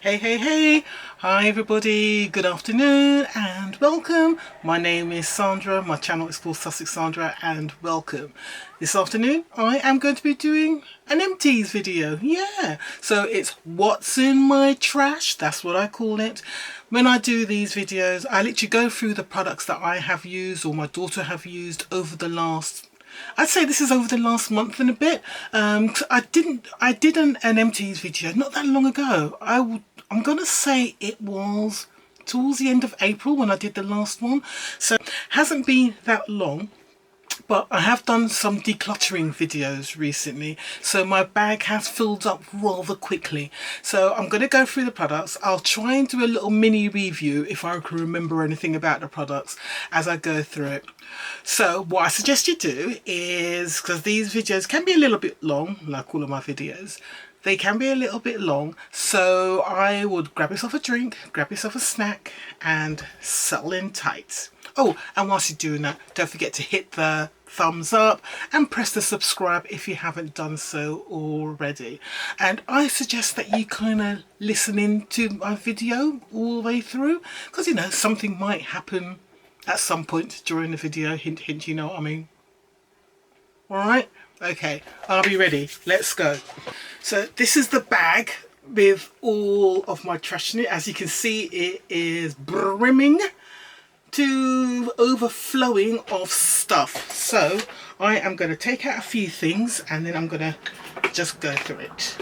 Hey, hi everybody, good afternoon and welcome. My name is Sandra, my channel is called Sussex Sandra, and welcome. This afternoon I am going to be doing an empties video, so it's what's in my trash, that's what I call it. When I do these videos I literally go through the products that I have used or my daughter have used over the last, I'd say this is over the last month and a bit. I did an empties video not that long ago. I'm gonna say it was towards the end of April when I did the last one, so hasn't been that long. But I have done some decluttering videos recently, so my bag has filled up rather quickly. So I'm going to go through the products. I'll try and do a little mini review if I can remember anything about the products as I go through it. So what I suggest you do is, because these videos can be a little bit long, like all of my videos, they can be a little bit long, so I would grab yourself a drink, grab yourself a snack and settle in tight. Oh, and whilst you're doing that, don't forget to hit the thumbs up and press the subscribe if you haven't done so already. And I suggest that you kind of listen in to my video all the way through, because you know, something might happen at some point during the video. Hint, hint, you know what I mean. Alright, okay, are we ready? Let's go. So this is the bag with all of my trash in it. As you can see, it is brimming to overflowing of stuff. So I am going to take out a few things and then I'm going to just go through it.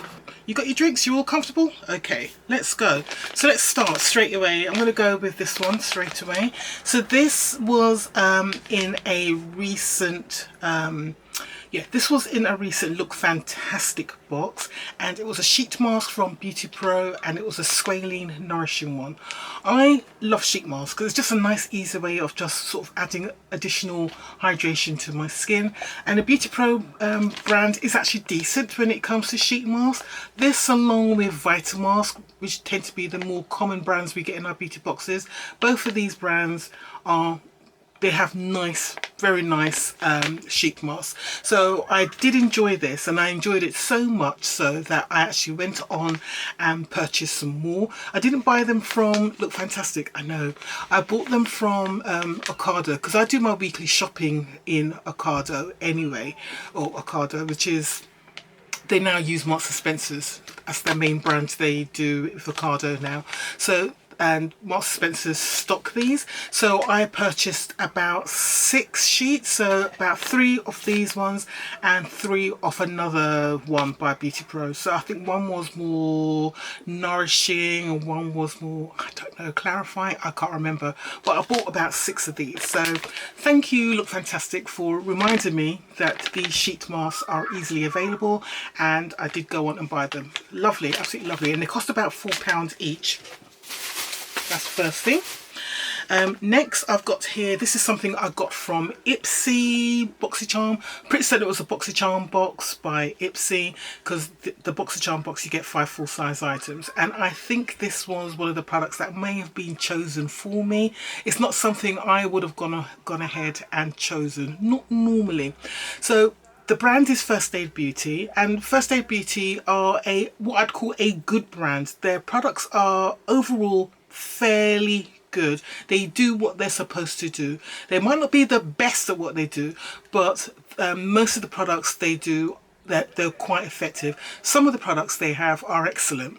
You got your drinks? You all comfortable? Okay, let's go. So let's start straight away. I'm going to go with this one straight away. So this was in a recent this was in a recent Look Fantastic box, and it was a sheet mask from Beauty Pro and it was a squalene nourishing one. I love sheet masks because it's just a nice easy way of just sort of adding additional hydration to my skin, and the Beauty Pro brand is actually decent when it comes to sheet masks. This, along with Vitamask, which tend to be the more common brands we get in our beauty boxes, both of these brands they have nice, very nice sheet masks. So I did enjoy this, and I enjoyed it so much so that I actually went on and purchased some more. I didn't buy them from Look Fantastic, I know. I bought them from Ocado, because I do my weekly shopping in Ocado anyway, or Ocado, which is, they now use Marks and Spencer's as their main brand. They do with Ocado now. So, and Marks and Spencer's stock these, so I purchased about 6 sheets, so about 3 of these ones and 3 of another one by Beauty Pro. So I think one was more nourishing and one was more, I don't know, clarifying, I can't remember, but I bought about 6 of these. So thank you Look Fantastic for reminding me that these sheet masks are easily available, and I did go on and buy them. Lovely, absolutely lovely, and they cost about £4 each. That's the first thing. Next I've got here, this is something I got from Ipsy BoxyCharm. Pretty certain it was a BoxyCharm box by Ipsy, because the BoxyCharm box you get 5 full-size items, and I think this was one of the products that may have been chosen for me. It's not something I would have gone ahead and chosen, not normally. So the brand is First Aid Beauty, and First Aid Beauty are what I'd call a good brand. Their products are overall fairly good. They do what they're supposed to do. They might not be the best at what they do, but most of the products they do, they're quite effective. Some of the products they have are excellent.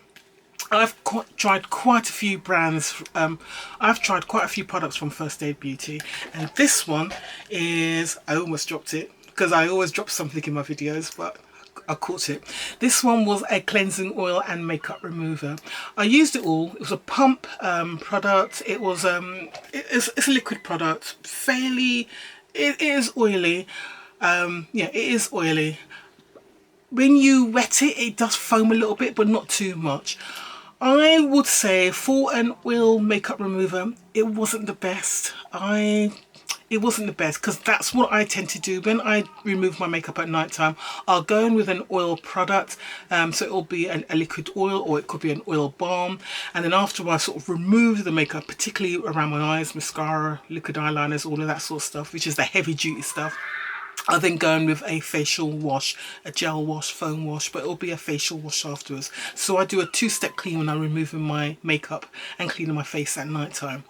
I've tried quite a few brands. I've tried quite a few products from First Aid Beauty, and this one is, I almost dropped it because I always drop something in my videos, but I caught it. This one was a cleansing oil and makeup remover. I used it all. It was a pump product. It was it's a liquid product. It is oily. Yeah, it is oily. When you wet it, it does foam a little bit, but not too much. I would say for an oil makeup remover, it wasn't the best. It wasn't the best, because that's what I tend to do when I remove my makeup at night time. I'll go in with an oil product, so it'll be a liquid oil, or it could be an oil balm, and then after I sort of remove the makeup, particularly around my eyes, mascara, liquid eyeliners, all of that sort of stuff, which is the heavy duty stuff, I'll then go in with a facial wash, a gel wash, foam wash, but it'll be a facial wash afterwards. So I do a two-step clean when I'm removing my makeup and cleaning my face at night time.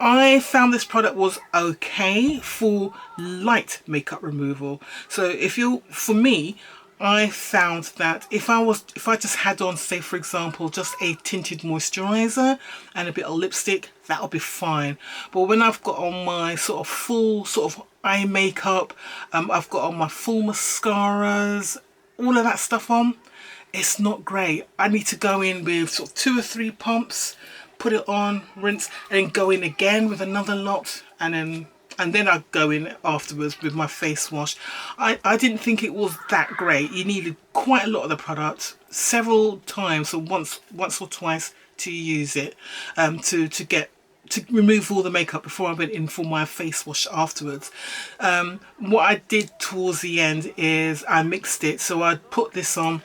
I found this product was okay for light makeup removal. So for me, I found that if I just had on, say for example, just a tinted moisturizer and a bit of lipstick, that'll be fine. But when I've got on my sort of full sort of eye makeup, I've got on my full mascaras, all of that stuff on, it's not great. I need to go in with sort of 2 or 3 pumps, put it on, rinse, and then go in again with another lot, and then I go in afterwards with my face wash. I didn't think it was that great. You needed quite a lot of the product several times, so once or twice to use it, to remove all the makeup before I went in for my face wash afterwards. What I did towards the end is I mixed it. So I put this on,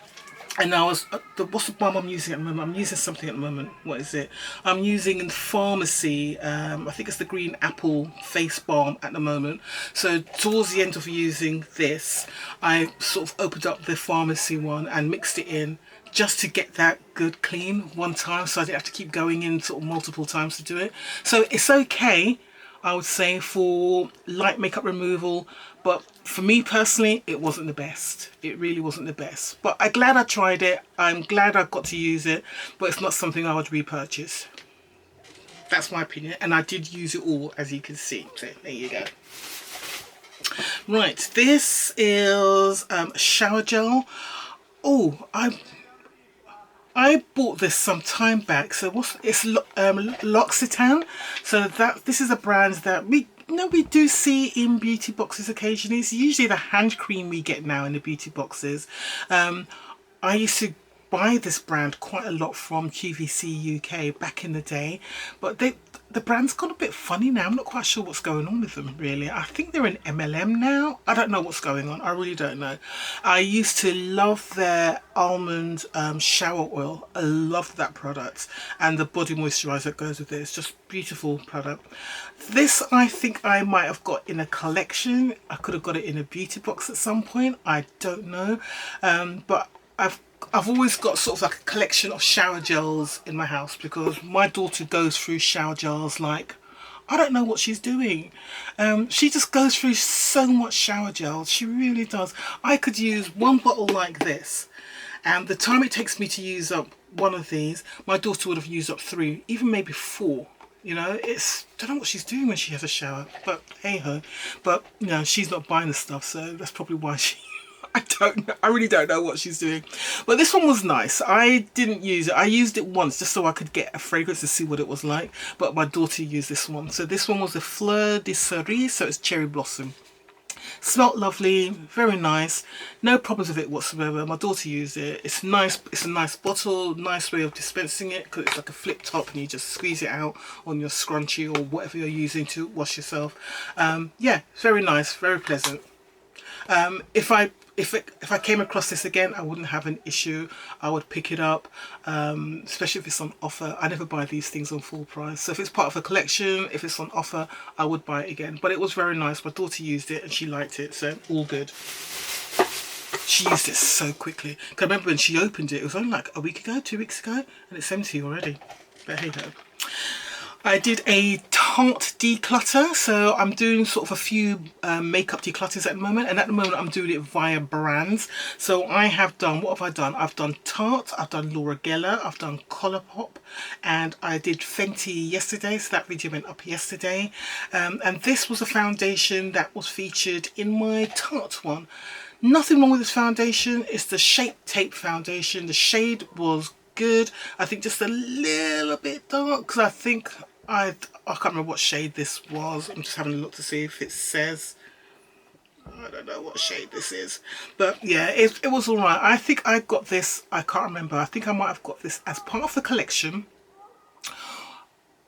and I was, what's the balm I'm using at the moment? I'm using something at the moment. What is it? I'm using in pharmacy, I think it's the green apple face balm at the moment. So towards the end of using this, I sort of opened up the pharmacy one and mixed it in just to get that good clean one time, so I didn't have to keep going in sort of multiple times to do it. So it's okay, I would say, for light makeup removal, but for me personally, it wasn't the best. It really wasn't the best. But I'm glad I tried it. I'm glad I got to use it, but it's not something I would repurchase. That's my opinion, and I did use it all, as you can see. So there you go. Right, this is a shower gel. Oh, I bought this some time back. So it's L'Occitane. So this is a brand that we do see in beauty boxes occasionally. It's usually the hand cream we get now in the beauty boxes. I used to buy this brand quite a lot from QVC UK back in the day, but the brand's got a bit funny now. I'm not quite sure what's going on with them, really. I think they're in MLM now. I don't know what's going on. I really don't know. I used to love their almond shower oil. I loved that product, and the body moisturizer that goes with it. It's just beautiful product. This I think I might have got in a collection. I could have got it in a beauty box at some point. I don't know, but I've always got sort of like a collection of shower gels in my house, because my daughter goes through shower gels like, I don't know what she's doing. She just goes through so much shower gels. She really does. I could use one bottle like this, and the time it takes me to use up one of these, my daughter would have used up 3, even maybe 4. You know, I don't know what she's doing when she has a shower, but hey ho. But you know, she's not buying the stuff, so that's probably why she I don't know. I really don't know what she's doing. But this one was nice. I didn't use it. I used it once just so I could get a fragrance to see what it was like. But my daughter used this one. So this one was a Fleur de Cerise. So it's cherry blossom. Smelled lovely. Very nice. No problems with it whatsoever. My daughter used it. It's nice. It's a nice bottle. Nice way of dispensing it, because it's like a flip top and you just squeeze it out on your scrunchie or whatever you're using to wash yourself. Yeah, very nice. Very pleasant. If I came across this again, I wouldn't have an issue. I would pick it up, especially if it's on offer. I never buy these things on full price. So if it's part of a collection, if it's on offer, I would buy it again. But it was very nice. My daughter used it and she liked it, so all good. She used it so quickly. Because I remember when she opened it, it was only like a week ago, 2 weeks ago, and it's empty already. But hey ho. I did a Tarte declutter, so I'm doing sort of a few makeup declutters at the moment, and at the moment I'm doing it via brands. So I have done, what have I done? I've done Tarte, I've done Laura Geller, I've done Colourpop, and I did Fenty yesterday, so that video went up yesterday. And this was a foundation that was featured in my Tarte one. Nothing wrong with this foundation. It's the Shape Tape foundation. The shade was good. I think just a little bit dark, because I think I can't remember what shade this was. I'm just having a look to see if it says. I don't know what shade this is, but yeah, it was all right. I think I got this, I can't remember, I think I might have got this as part of the collection.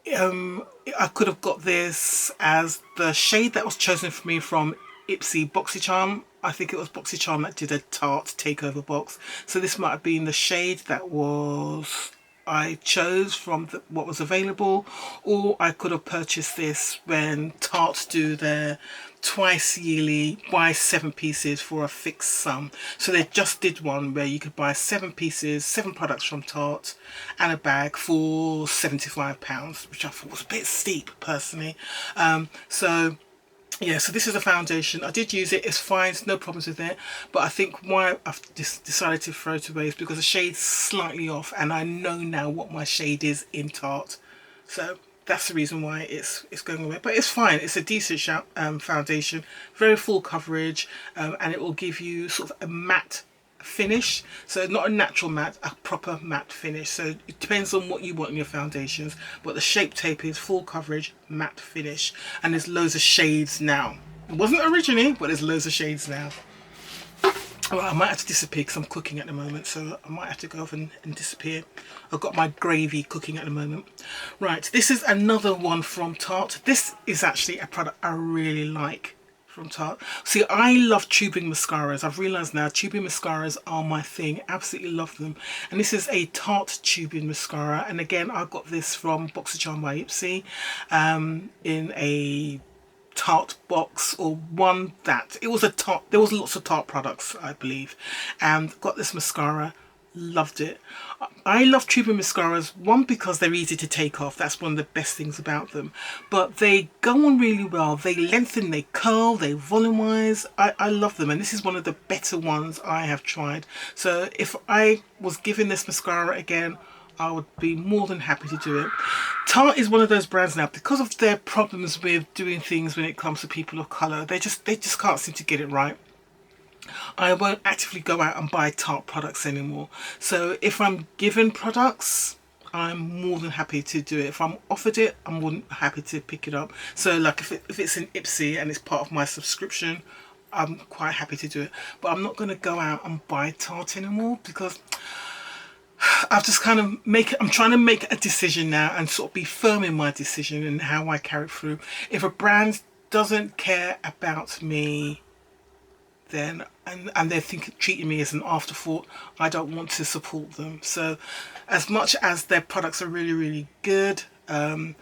I could have got this as the shade that was chosen for me from Ipsy BoxyCharm. I think it was BoxyCharm that did a Tarte takeover box, so this might have been the shade that was I chose from what was available, or I could have purchased this when Tarte do their twice yearly buy 7 pieces for a fixed sum. So they just did one where you could buy 7 pieces, 7 products from Tarte and a bag for £75, which I thought was a bit steep personally. So yeah, so this is a foundation. I did use it, it's fine, no problems with it, but I think why I've decided to throw it away is because the shade's slightly off, and I know now what my shade is in Tarte, so that's the reason why it's going away. But it's fine, it's a decent foundation, very full coverage, and it will give you sort of a matte finish, so not a natural matte, a proper matte finish. So it depends on what you want in your foundations, but the Shape Tape is full coverage matte finish, and there's loads of shades now. It wasn't originally, but there's loads of shades now. Well, I might have to disappear because I'm cooking at the moment, so I might have to go off and disappear. I've got my gravy cooking at the moment. Right, this is another one from Tarte. This is actually a product I really like from Tarte. See, I love tubing mascaras. I've realised now tubing mascaras are my thing. Absolutely love them. And this is a Tarte tubing mascara. And again, I got this from BoxyCharm by Ipsy in a Tarte box, or one that it was a Tarte. There was lots of Tarte products, I believe, and got this mascara. Loved it. I love tubing mascaras, one because they're easy to take off, that's one of the best things about them, but they go on really well, they lengthen, they curl, they volumize. I love them, and this is one of the better ones I have tried. So if I was given this mascara again, I would be more than happy to do it. Tarte is one of those brands now, because of their problems with doing things when it comes to people of colour, they just can't seem to get it right. I won't actively go out and buy Tarte products anymore. So if I'm given products, I'm more than happy to do it. If I'm offered it, I'm more than happy to pick it up. So like if it's in Ipsy and it's part of my subscription, I'm quite happy to do it. But I'm not going to go out and buy Tarte anymore, because I've just kind of I'm trying to make a decision now and sort of be firm in my decision and how I carry it through. If a brand doesn't care about me, then and they're treating me as an afterthought, I don't want to support them. So as much as their products are really, really good, and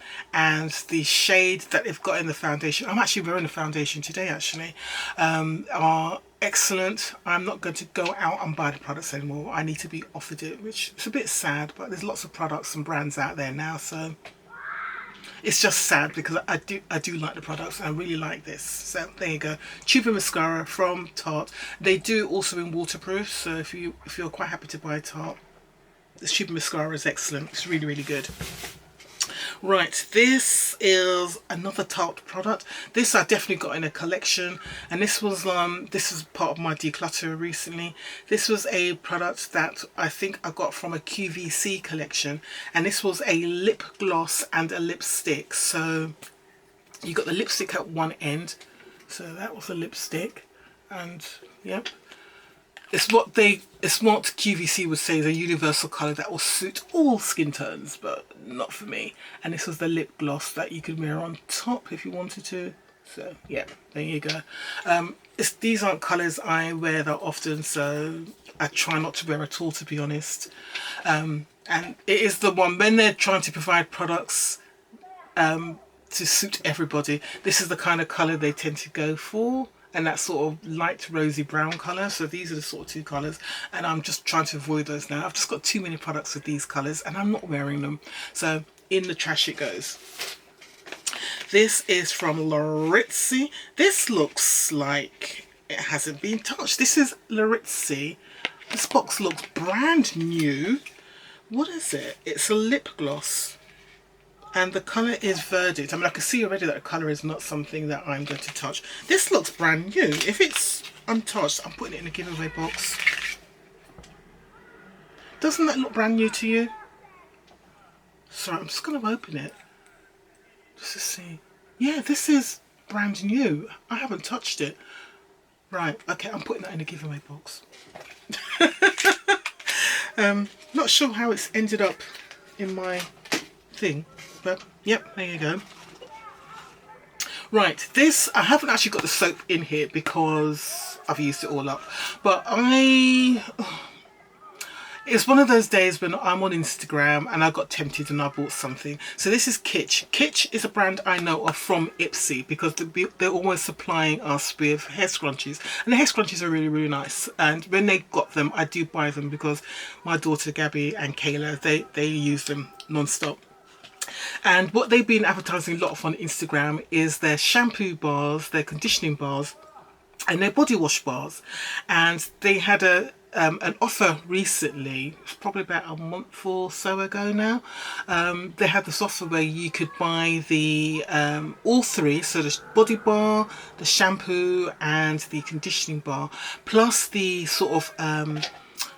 the shade that they've got in the foundation, I'm actually wearing the foundation today actually, are excellent, I'm not going to go out and buy the products anymore. I need to be offered it, which is a bit sad, but there's lots of products and brands out there now, so it's just sad because I do like the products and I really like this. So there you go, tubing mascara from Tarte. They do also in waterproof, so if you're quite happy to buy Tarte, this tubing mascara is excellent. It's really, really good. Right, this is another Tarte product. This I definitely got in a collection, and this is part of my declutter recently. This was a product that I think I got from a QVC collection, and this was a lip gloss and a lipstick. So you got the lipstick at one end, so that was a lipstick, and yep. It's what QVC would say is a universal colour that will suit all skin tones, but not for me. And this was the lip gloss that you could wear on top if you wanted to. So yeah, there you go. These aren't colours I wear that often, so I try not to wear at all, to be honest. And it is the one, when they're trying to provide products to suit everybody, this is the kind of colour they tend to go for. And that sort of light rosy brown colour. So these are the sort of two colours, and I'm just trying to avoid those now. I've just got too many products with these colours and I'm not wearing them, so in the trash it goes. This is from Larizzi. This looks like it hasn't been touched. This is Larizzi. This box looks brand new. What is it? It's a lip gloss, and the colour is verdant. I mean, I can see already that the colour is not something that I'm going to touch. This looks brand new. If it's untouched, I'm putting it in a giveaway box. Doesn't that look brand new to you? Sorry, I'm just going to open it just to see. Yeah, this is brand new. I haven't touched it. Right, okay, I'm putting that in a giveaway box. Not sure how it's ended up in my thing. But yep, there you go. Right, this, I haven't actually got the soap in here because I've used it all up, but It's one of those days when I'm on Instagram and I got tempted and I bought something. So this is Kitsch. Kitsch is a brand I know of from Ipsy because they're always supplying us with hair scrunchies. And the hair scrunchies are really, really nice. And when they got them, I do buy them because my daughter Gabby and Kayla, they use them non-stop. And what they've been advertising a lot of on Instagram is their shampoo bars, their conditioning bars, and their body wash bars. And they had an offer recently, probably about a month or so ago now. They had this offer where you could buy the all three, so the body bar, the shampoo and the conditioning bar, plus the sort of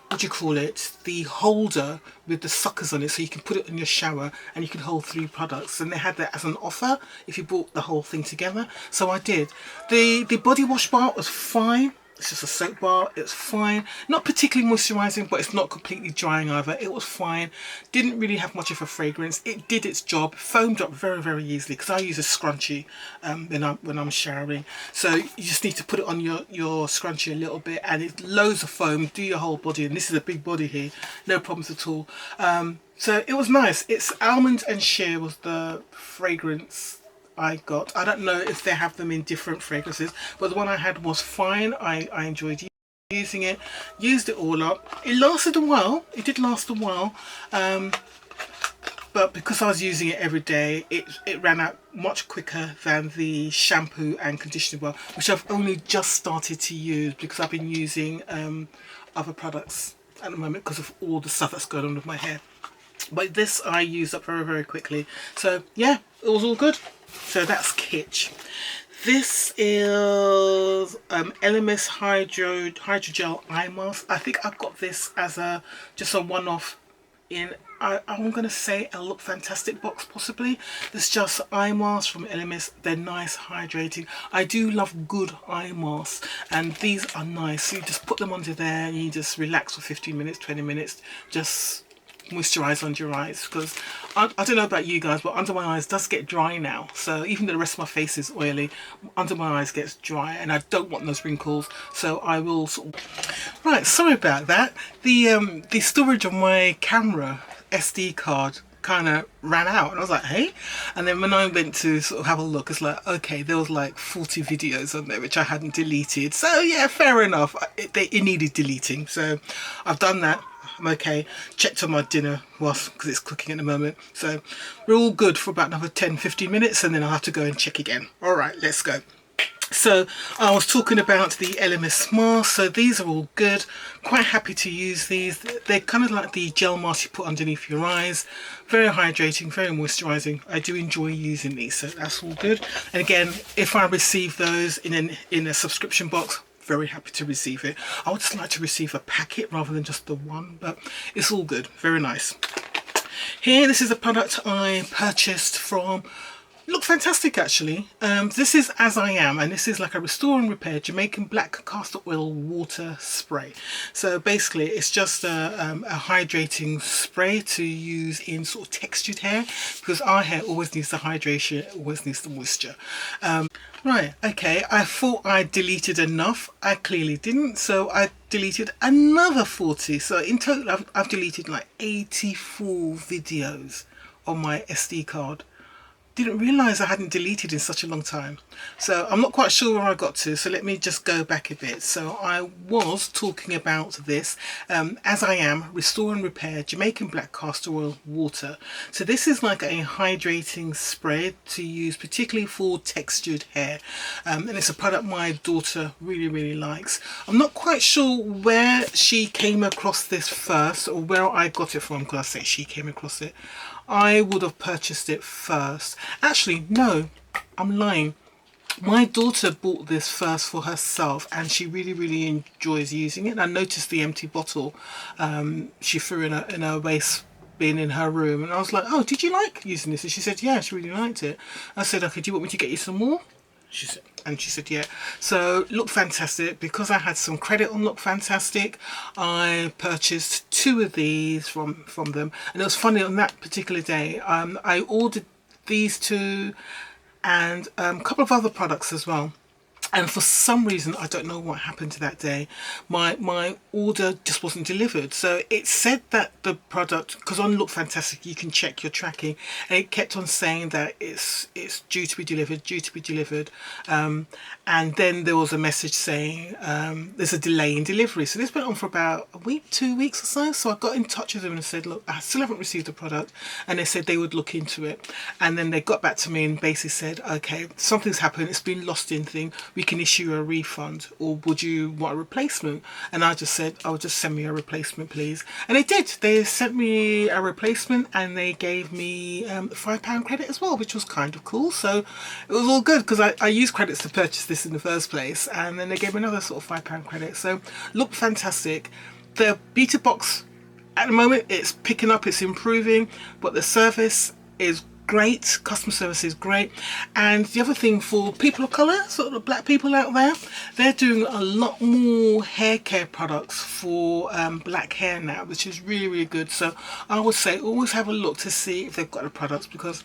what do you call it, the holder with the suckers on it, so you can put it in your shower and you can hold 3 products. And they had that as an offer if you bought the whole thing together, so I did. The body wash bar was fine. It's just a soap bar. It's fine, not particularly moisturizing, but it's not completely drying either. It was fine, didn't really have much of a fragrance. It did its job, foamed up very, very easily because I use a scrunchie when I'm showering. So you just need to put it on your scrunchie a little bit and it's loads of foam, do your whole body. And this is a big body here, no problems at all. So it was nice. It's almond and sheer was the fragrance I got. I don't know if they have them in different fragrances, but the one I had was fine. I enjoyed using it, used it all up. It lasted a while, it did last a while, but because I was using it every day, it ran out much quicker than the shampoo and conditioner bar, which I've only just started to use because I've been using other products at the moment because of all the stuff that's going on with my hair. But this I used up very, very quickly. So yeah, it was all good. So that's Kitsch. This is LMS Hydrogel Eye Mask. I think I got this as just a one-off in, I'm going to say a Look Fantastic box possibly. It's just eye masks from LMS. They're nice, hydrating. I do love good eye masks and these are nice. So you just put them under there and you just relax for 15 minutes, 20 minutes. Just moisturize under your eyes because I don't know about you guys, but under my eyes does get dry now. So even though the rest of my face is oily, under my eyes gets dry and I don't want those wrinkles, so I will sort of... Right, sorry about that. The storage of my camera SD card kind of ran out and I was like, hey, and then when I went to sort of have a look, it's like, okay, there was like 40 videos on there which I hadn't deleted. So yeah, fair enough, it needed deleting, so I've done that. I'm okay. Checked on my dinner whilst, because it's cooking at the moment, so we're all good for about another 10-15 minutes and then I'll have to go and check again. All right, let's go. So I was talking about the LMS mask. So these are all good, quite happy to use these. They're kind of like the gel mask you put underneath your eyes, very hydrating, very moisturizing. I do enjoy using these, so that's all good. And again, if I receive those in a subscription box, very happy to receive it. I would just like to receive a packet rather than just the one, but it's all good, very nice. Here, this is a product I purchased from Look Fantastic actually. This is As I Am, and this is like a restore and repair Jamaican black castor oil water spray. So basically it's just a hydrating spray to use in sort of textured hair because our hair always needs the hydration, always needs the moisture. Right, okay, I thought I deleted enough. I clearly didn't, so I deleted another 40. So in total I've deleted like 84 videos on my SD card. Didn't realise I hadn't deleted in such a long time, so I'm not quite sure where I got to, so let me just go back a bit. So I was talking about this As I Am Restore and Repair Jamaican Black Castor Oil Water. So this is like a hydrating spray to use particularly for textured hair, and it's a product my daughter really likes. I'm not quite sure where she came across this first or where I got it from, because I say she came across it. I would have purchased it first. Actually, no, I'm lying. My daughter bought this first for herself and she really enjoys using it. And I noticed the empty bottle she threw in her waste bin in her room. And I was like, oh, did you like using this? And she said, yeah, she really liked it. I said, okay, do you want me to get you some more? She said, yeah. So Look Fantastic, because I had some credit on Look Fantastic, I purchased 2 of these from them. And it was funny, on that particular day I ordered these 2 and a couple of other products as well. and for some reason, I don't know what happened to that day, my order just wasn't delivered. So it said that the product, because on Look Fantastic you can check your tracking, and it kept on saying that it's due to be delivered, due to be delivered. And then there was a message saying there's a delay in delivery. So this went on for about a week, 2 weeks or so. So I got in touch with them and said, look, I still haven't received the product, and they said they would look into it. And then they got back to me and basically said, okay, something's happened, it's been lost in thing, we can issue a refund, or would you want a replacement? And I just said, oh, just send me a replacement please. And they did. They sent me a replacement, and they gave me a £5 credit as well, which was kind of cool. So it was all good, because I used credits to purchase this in the first place, and then they gave me another sort of £5 credit. So Look Fantastic. The beta box at the moment, it's picking up, it's improving, but the service is great, customer service is great. And the other thing, for people of colour, sort of the black people out there, they're doing a lot more hair care products for black hair now, which is really, really good. So I would say always have a look to see if they've got the products, because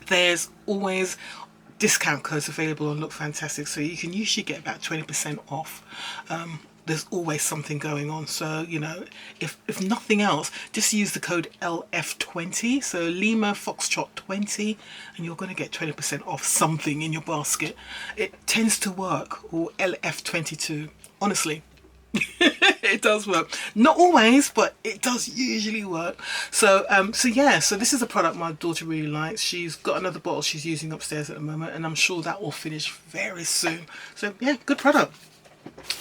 there's always discount codes available on Look Fantastic, so you can usually get about 20% off. There's always something going on, so you know, if nothing else, just use the code LF20, so Lima Foxtrot 20, and you're going to get 20% off something in your basket. It tends to work. Or LF22, honestly. It does work, not always, but it does usually work. So yeah, so this is a product my daughter really likes. She's got another bottle she's using upstairs at the moment, and I'm sure that will finish very soon. So yeah, good product.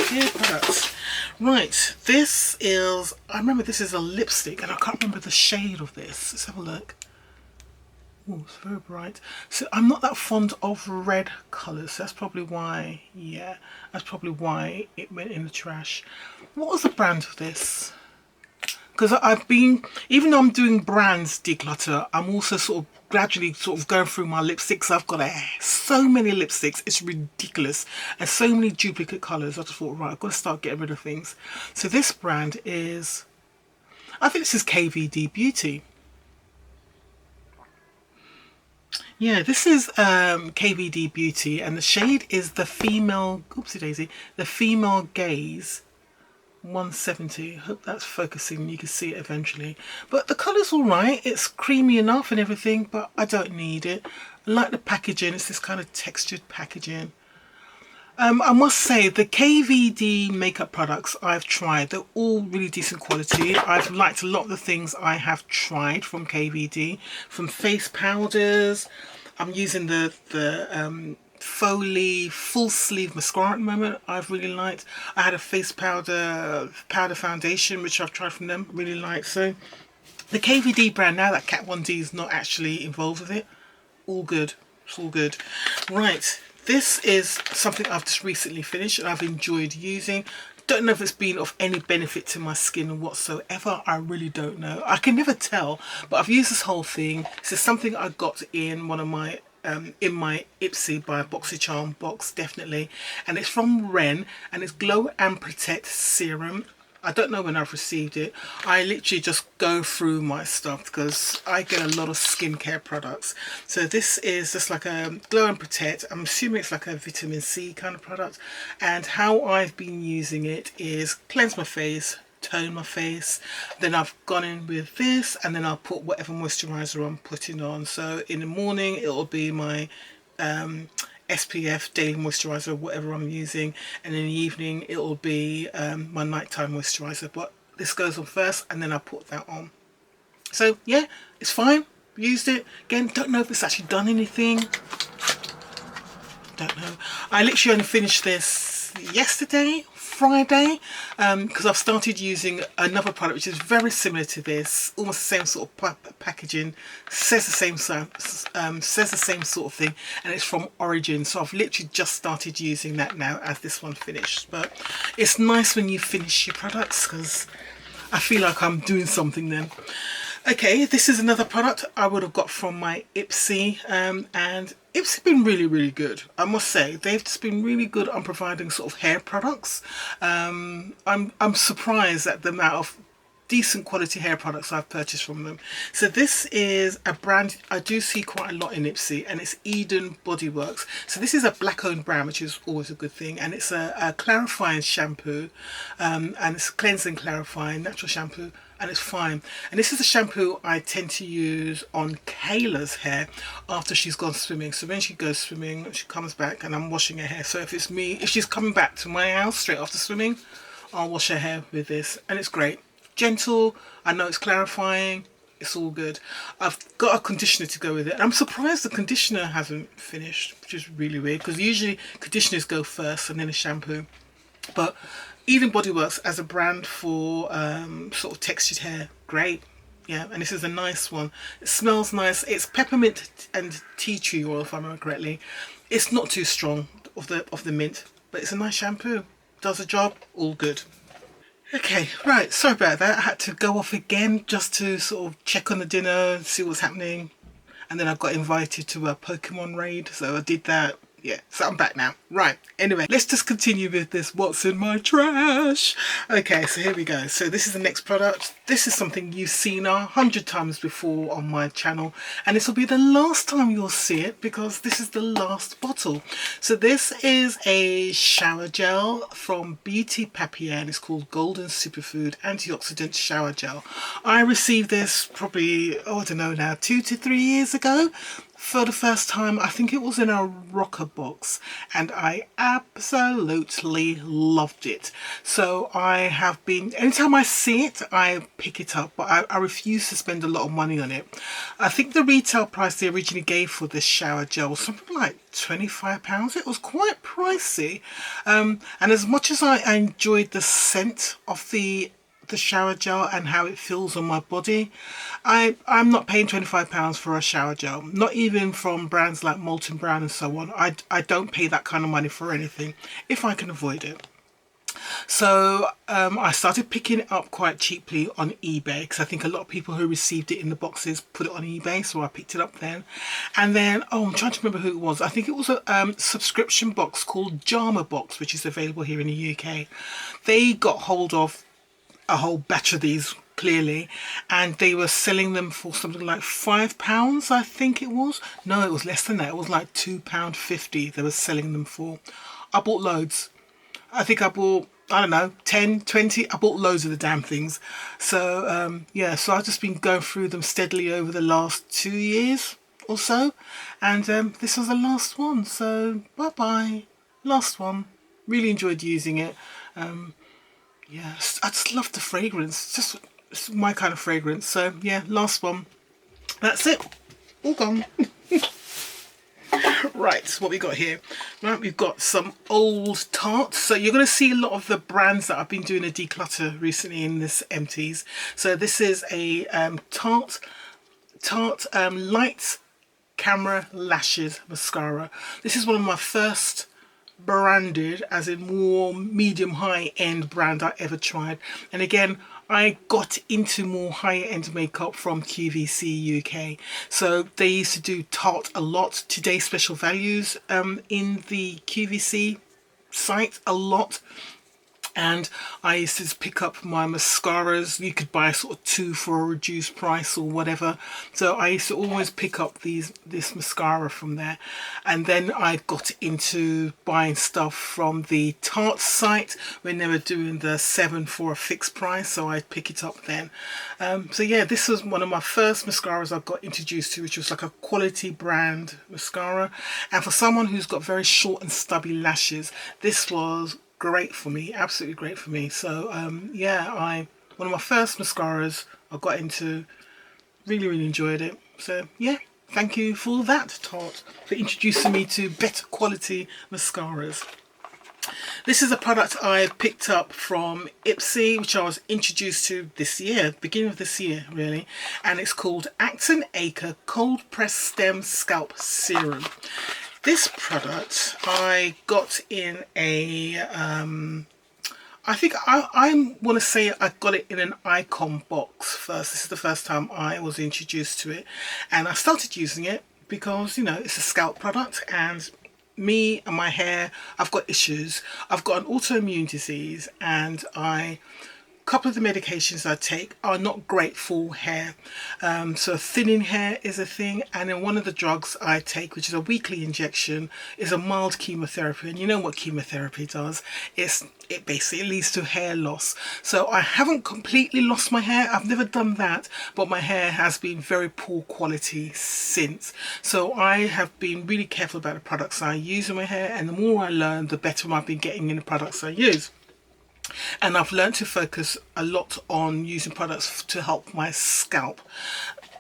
Good product. Right, this is, I remember this is a lipstick, and I can't remember the shade of this. Let's have a look. Oh, it's very bright. So I'm not that fond of red colours. So that's probably why, yeah, that's probably why it went in the trash. What was the brand of this? Because I've been, even though I'm doing brands declutter, I'm also sort of gradually sort of going through my lipsticks. I've got so many lipsticks, it's ridiculous, and so many duplicate colours. I just thought, right, I've got to start getting rid of things. So this brand is, I think this is KVD Beauty. Yeah, this is KVD Beauty, and the shade is the female, oopsie daisy, the female gaze 170. Hope that's focusing, you can see it eventually. But the colour's alright, it's creamy enough and everything, but I don't need it. I like the packaging, it's this kind of textured packaging. I must say, the KVD makeup products I've tried, they're all really decent quality. I've liked a lot of the things I have tried from KVD, from face powders. I'm using the Foley full sleeve mascara at the moment, I've really liked. I had a face powder foundation which I've tried from them, really liked. So the KVD brand, now that Kat 1D is not actually involved with it, all good, it's all good. Right, this is something I've just recently finished and I've enjoyed using. Don't know if it's been of any benefit to my skin whatsoever, I really don't know. I can never tell, but I've used this whole thing. This is something I got in one of my in my Ipsy by BoxyCharm box, definitely, and it's from Ren, and it's Glow and Protect Serum. I don't know when I've received it. I literally just go through my stuff because I get a lot of skincare products. So this is just like a Glow and Protect. I'm assuming it's like a vitamin C kind of product, and how I've been using it is cleanse my face, tone my face, then I've gone in with this, and then I'll put whatever moisturizer I'm putting on. So in the morning it'll be my SPF daily moisturizer, whatever I'm using, and in the evening it'll be my nighttime moisturizer, but this goes on first and then I put that on. So yeah, it's fine, used it. Again, don't know if it's actually done anything, don't know. I literally only finished this yesterday, Friday, because I've started using another product which is very similar to this, almost the same sort of packaging, says the same sort of thing, and it's from Origin. So I've literally just started using that now as this one finished. But it's nice when you finish your products because I feel like I'm doing something then. Okay, this is another product I would have got from my Ipsy, and Ipsy have been really, really good. I must say, they've just been really good on providing sort of hair products. I'm surprised at the amount of decent quality hair products I've purchased from them. So this is a brand I do see quite a lot in Ipsy, and it's Eden Bodyworks. So this is a black owned brand, which is always a good thing, and it's a clarifying shampoo, and it's cleansing, clarifying, natural shampoo, and it's fine. And this is a shampoo I tend to use on Kayla's hair after she's gone swimming. So when she goes swimming, she comes back and I'm washing her hair. So if it's me, if she's coming back to my house straight after swimming, I'll wash her hair with this, and it's great. Gentle, I know it's clarifying, it's all good. I've got a conditioner to go with it. I'm surprised the conditioner hasn't finished, which is really weird, because usually conditioners go first and then a shampoo. But Eden Bodyworks as a brand for sort of textured hair, great. Yeah, and this is a nice one. It smells nice. It's peppermint and tea tree oil, if I remember correctly. It's not too strong of the mint, but it's a nice shampoo. Does the job, all good. Okay, right, sorry about that. I had to go off again just to sort of check on the dinner, see what's happening. And then I got invited to a Pokemon raid, so I did that. Yeah, so I'm back now. Right, anyway, let's just continue with this what's in my trash. Okay, so here we go. So this is the next product. This is something you've seen 100 times before on my channel, and this will be the last time you'll see it because this is the last bottle. So this is a shower gel from BT Papier, and it's called Golden Superfood Antioxidant Shower Gel. I received this probably, I don't know now, 2 to 3 years ago. For the first time. I think it was in a rocker box, and I absolutely loved it. So I have been, anytime I see it, I pick it up, but I refuse to spend a lot of money on it. I think the retail price they originally gave for this shower gel was something like £25. It was quite pricey, and as much as I enjoyed the scent of the shower gel and how it feels on my body, I'm not paying £25 for a shower gel, not even from brands like Molton Brown and so on. I don't pay that kind of money for anything if I can avoid it. So I started picking it up quite cheaply on eBay, because I think a lot of people who received it in the boxes put it on eBay, so I picked it up then. And then, oh, I'm trying to remember who it was. I think it was a subscription box called GLOSSYBOX, which is available here in the UK. They got hold of a whole batch of these, clearly, and they were selling them for something like £5, I think it was. No, it was less than that. It was like £2.50 they were selling them for. I bought loads. I think I bought, I don't know, 10, 20. I bought loads of the damn things. So yeah, so I've just been going through them steadily over the last 2 years or so, and this was the last one, so bye bye, last one. Really enjoyed using it. Yeah, I just love the fragrance. It's my kind of fragrance. So yeah, last one. That's it. All gone. Right, what we got here? Right, we've got some old Tarte. So you're going to see a lot of the brands that I've been doing a declutter recently in this empties. So this is a Tarte Light Camera Lashes Mascara. This is one of my first branded, as in more medium high end brand I ever tried. And again, I got into more high end makeup from QVC UK. So they used to do Tarte a lot. Today's Special Values in the QVC site a lot. And I used to just pick up my mascaras. You could buy sort of 2 for a reduced price or whatever. So I used to always pick up this mascara from there. And then I got into buying stuff from the Tarte site when they were doing the 7 for a fixed price. So I'd pick it up then. So yeah, this was one of my first mascaras I got introduced to, which was like a quality brand mascara. And for someone who's got very short and stubby lashes, this was great for me, absolutely great for me. So yeah, one of my first mascaras I got into, really enjoyed it. So yeah, thank you for that, Tarte, for introducing me to better quality mascaras. This is a product I picked up from Ipsy, which I was introduced to this year, beginning of this year really, and it's called Acton Acre Cold Press Stem Scalp Serum. This product I got in a, I think I want to say I got it in an Icon box first. This is the first time I was introduced to it, and I started using it because, you know, it's a scalp product, and me and my hair, I've got issues. I've got an autoimmune disease, and I couple of the medications I take are not great for hair. So thinning hair is a thing, and then one of the drugs I take, which is a weekly injection, is a mild chemotherapy. And you know what chemotherapy does? It basically leads to hair loss. So I haven't completely lost my hair. I've never done that, but my hair has been very poor quality since. So I have been really careful about the products I use in my hair, and the more I learn, the better I've been getting in the products I use. And I've learned to focus a lot on using products to help my scalp.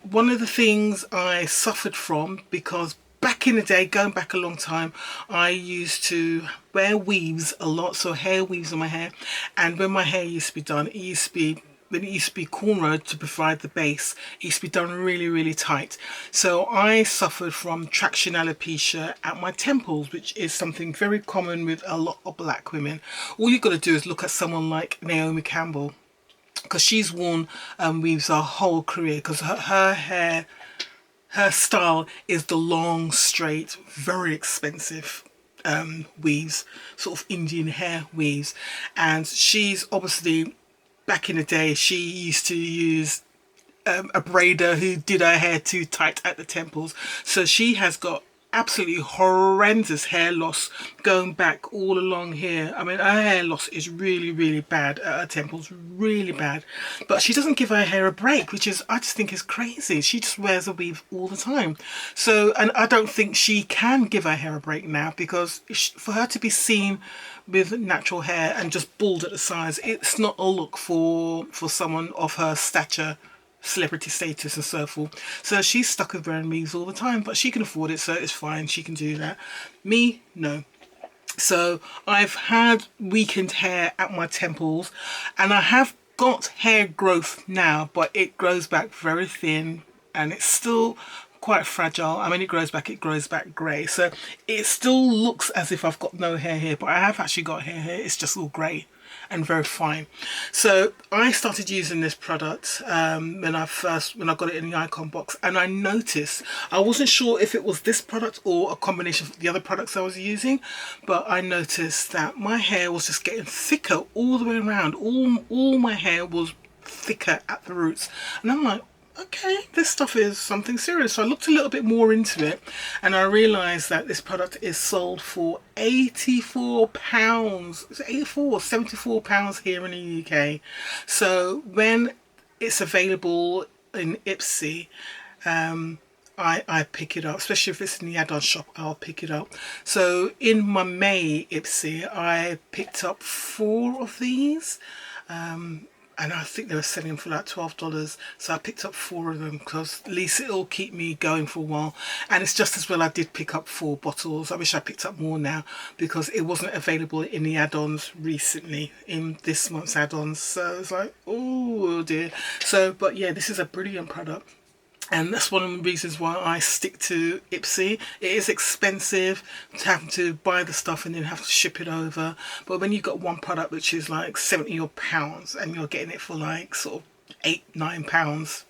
One of the things I suffered from, because back in the day, going back a long time, I used to wear weaves a lot, so hair weaves on my hair. And when my hair used to be done, when it used to be cornrowed to provide the base, it used to be done really tight. So I suffered from traction alopecia at my temples, which is something very common with a lot of black women. All you've got to do is look at someone like Naomi Campbell, because she's worn weaves her whole career, because her hair, her style is the long, straight, very expensive weaves, sort of Indian hair weaves. And she's obviously, back in the day, she used to use a braider who did her hair too tight at the temples. So she has got absolutely horrendous hair loss going back all along here. I mean, her hair loss is really bad at her temples, really bad. But she doesn't give her hair a break, which is, I just think is crazy. She just wears a weave all the time. So, and I don't think she can give her hair a break now, because for her to be seen with natural hair and just bald at the sides, it's not a look for someone of her stature, celebrity status and so forth. So she's stuck with wearing weaves all the time, but she can afford it, so it's fine, she can do that. Me, no. So I've had weakened hair at my temples, and I have got hair growth now, but it grows back very thin, and it's still quite fragile. I mean, it grows back grey, so it still looks as if I've got no hair here, but I have actually got hair here. It's just all grey and very fine. So I started using this product when I got it in the icon box, and I noticed, I wasn't sure if it was this product or a combination of the other products I was using, but I noticed that my hair was just getting thicker all the way around. All my hair was thicker at the roots, and I'm like, okay, this stuff is something serious. So I looked a little bit more into it, and I realized that this product is sold for £84. It's 84 or 74 pounds here in the UK. So when it's available in Ipsy, I pick it up, especially if it's in the add-on shop, I'll pick it up. So in my May Ipsy, I picked up 4 of these. And I think they were selling for like $12, so I picked up 4 of them, because at least it'll keep me going for a while. And it's just as well I did pick up 4 bottles. I wish I picked up more now, because it wasn't available in the add-ons recently, in this month's add-ons. So it's like, oh dear. So, but yeah, this is a brilliant product. And that's one of the reasons why I stick to Ipsy. It is expensive to have to buy the stuff and then have to ship it over. But when you've got one product which is like 70 odd pounds and you're getting it for like sort of £8-9,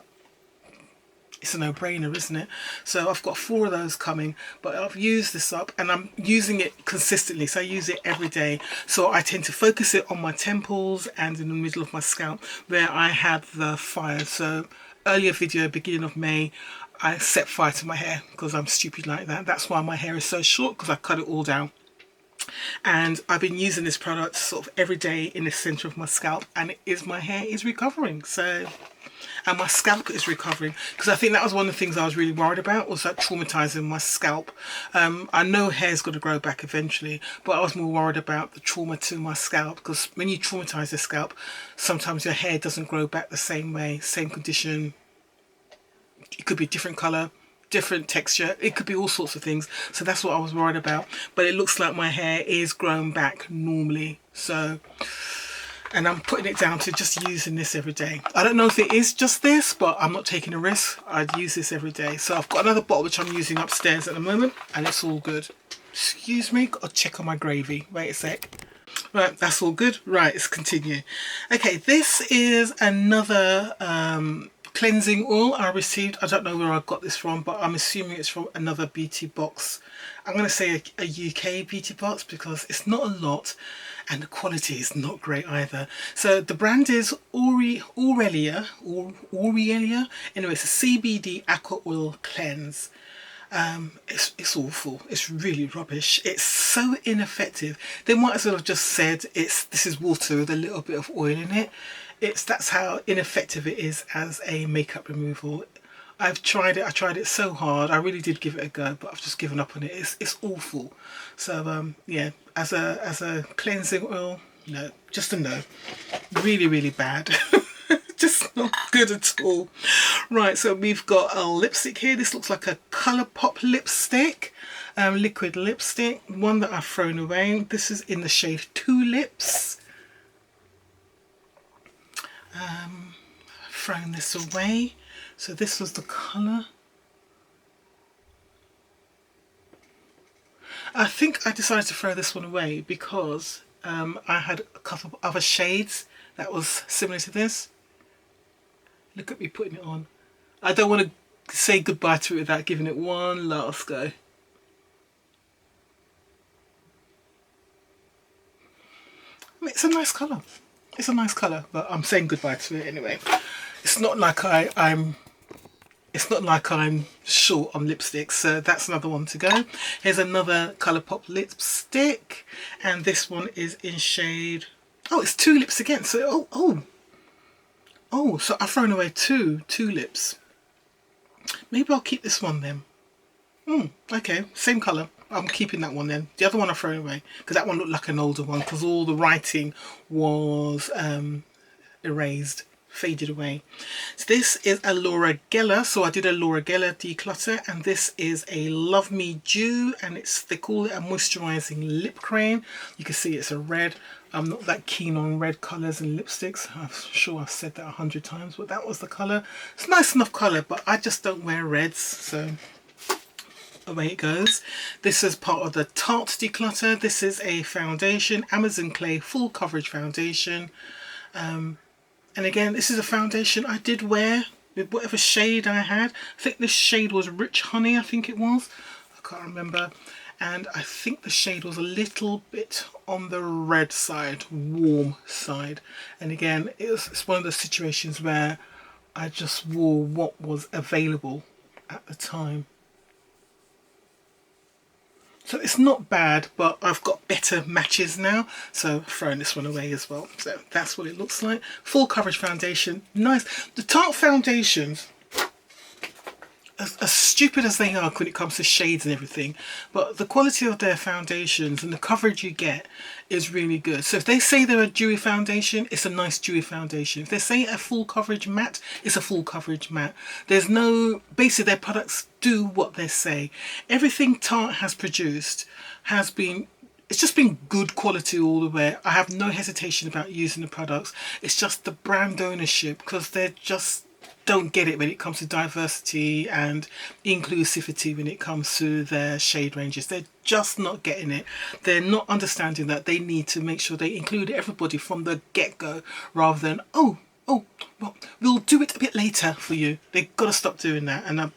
it's a no-brainer, isn't it? So I've got 4 of those coming, but I've used this up and I'm using it consistently. So I use it every day. So I tend to focus it on my temples and in the middle of my scalp where I have the fire. So earlier video, beginning of May, I set fire to my hair because I'm stupid like that. That's why my hair is so short, because I cut it all down. And I've been using this product sort of every day in the center of my scalp, and my hair is recovering. So, and my scalp is recovering, because I think that was one of the things I was really worried about, was that traumatizing my scalp. I know hair's got to grow back eventually, but I was more worried about the trauma to my scalp, because when you traumatize the scalp, sometimes your hair doesn't grow back the same way, same condition. It could be a different color, different texture, it could be all sorts of things. So that's what I was worried about, but it looks like my hair is growing back normally. So, and I'm putting it down to just using this every day. I don't know if it is just this, but I'm not taking a risk. I'd use this every day. So I've got another bottle which I'm using upstairs at the moment, and it's all good. Excuse me, got to check on my gravy. Wait a sec. Right, that's all good. Right, let's continue. Okay, this is another cleansing oil I received. I don't know where I got this from, but I'm assuming it's from another beauty box. I'm going to say a UK beauty box because it's not a lot and the quality is not great either. So the brand is Aurelia. Anyway, it's a CBD aqua oil cleanse. It's awful. It's really rubbish. It's so ineffective. They might as well have just said this is water with a little bit of oil in it. That's how ineffective it is as a makeup removal. I've tried it. I tried it so hard. I really did give it a go, but I've just given up on it. It's awful. So yeah, as a cleansing oil, no, just a no. Really, really bad. Just not good at all. Right, so we've got a lipstick here. This looks like a Colourpop lipstick, liquid lipstick, one that I've thrown away. This is in the shade Tulips. Thrown this away. So this was the colour. I think I decided to throw this one away because I had a couple of other shades that was similar to this. Look at me putting it on. I don't want to say goodbye to it without giving it one last go. I mean, it's a nice colour. It's a nice colour, but I'm saying goodbye to it anyway. It's not like I'm short on lipsticks, so that's another one to go. Here's another Colourpop lipstick, and this one is in shade. Oh, it's Tulips again. So so I've thrown away two Tulips. Maybe I'll keep this one then. Okay, same colour. I'm keeping that one then. The other one I've thrown away because that one looked like an older one because all the writing was erased, faded away. So this is a Laura Geller. So I did a Laura Geller declutter, and this is a Love Me Dew, and they call it a moisturising lip cream. You can see it's a red. I'm not that keen on red colours and lipsticks. I'm sure I've said that 100 times, but that was the colour. It's a nice enough colour, but I just don't wear reds, so away it goes. This is part of the Tarte declutter. This is a foundation, Amazon Clay full coverage foundation. And again, this is a foundation I did wear with whatever shade I had. I think this shade was Rich Honey, I think it was. I can't remember. And I think the shade was a little bit on the red side, warm side. And again, it's one of those situations where I just wore what was available at the time. So it's not bad, but I've got better matches now, so throwing this one away as well. So that's what it looks like. Full coverage foundation, nice. The Tarte foundations, as stupid as they are when it comes to shades and everything, but the quality of their foundations and the coverage you get is really good. So if they say they're a dewy foundation, it's a nice dewy foundation. If they say a full coverage matte, it's a full coverage matte. There's no, basically their products do what they say. Everything Tarte has produced has been, it's just been good quality all the way. I have no hesitation about using the products. It's just the brand ownership, because they're just don't get it when it comes to diversity and inclusivity when it comes to their shade ranges. They're just not getting it. They're not understanding that they need to make sure they include everybody from the get-go, rather than well, we'll do it a bit later for you. They've got to stop doing that. And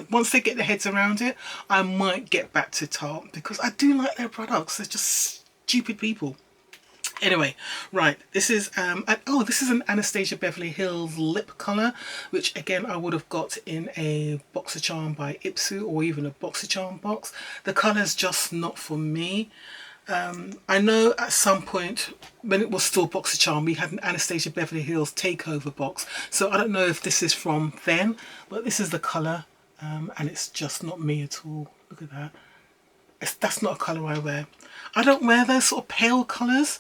once they get their heads around it, I might get back to Tarte, because I do like their products. They're just stupid people. Anyway, right, this is this is an Anastasia Beverly Hills lip colour, which again I would have got in a BoxyCharm by Ipsu, or even a BoxyCharm box. The colour's just not for me. I know at some point when it was still BoxyCharm, we had an Anastasia Beverly Hills takeover box, so I don't know if this is from then, but this is the colour, and it's just not me at all. Look at that. That's not a colour I wear. I don't wear those sort of pale colours,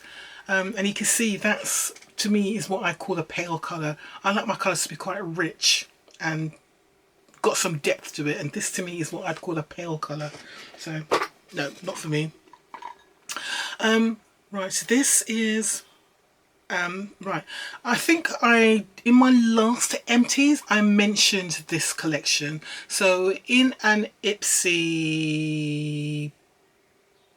and you can see that's, to me, is what I call a pale colour. I like my colours to be quite rich and got some depth to it, and this to me is what I'd call a pale colour. So no, not for me. Right, so this is right, I think in my last empties I mentioned this collection. So in an Ipsy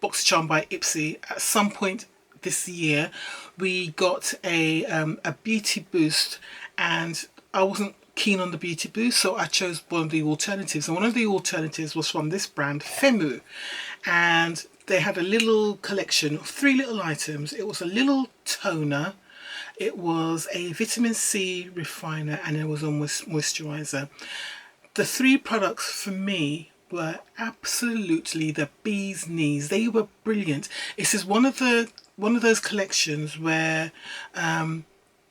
BoxyCharm by Ipsy, at some point this year we got a beauty boost, and I wasn't keen on the beauty boost, so I chose one of the alternatives, and one of the alternatives was from this brand FAMBAM, and they had a little collection of 3 little items. It was a little toner, it was a vitamin C refiner, and it was a moisturizer. The 3 products for me were absolutely the bee's knees. They were brilliant. This is one of those collections where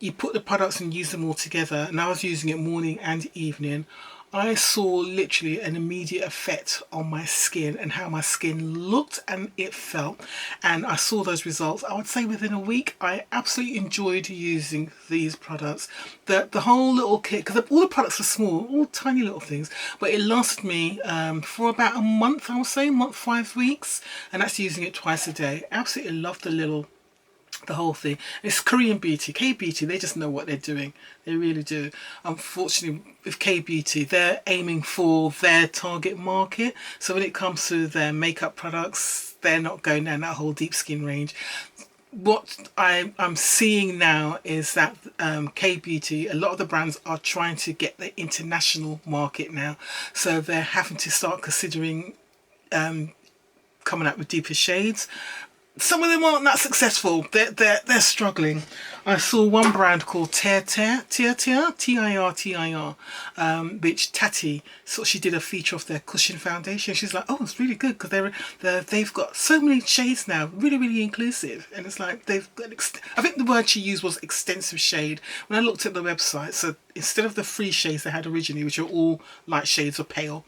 you put the products and use them all together, and I was using it morning and evening. I saw literally an immediate effect on my skin and how my skin looked and it felt, and I saw those results, I would say, within a week. I absolutely enjoyed using these products. The whole little kit, because all the products are small, all tiny little things, but it lasted me for about a month, I would say, 5 weeks, and that's using it twice a day. Absolutely loved the whole thing. It's Korean beauty, K-beauty. They just know what they're doing. They really do. Unfortunately, with K-beauty, they're aiming for their target market. So when it comes to their makeup products, they're not going down that whole deep skin range. What I'm seeing now is that K-beauty, a lot of the brands are trying to get the international market now. So they're having to start considering coming out with deeper shades. Some of them aren't that successful. They're struggling. I saw one brand called Tir, T-I-R, which Tati, so she did a feature of their cushion foundation. She's like, oh, it's really good because they've got so many shades now, really inclusive. And it's like they've got, I think the word she used was extensive shade. When I looked at the website, so instead of the 3 shades they had originally, which are all light shades or pale,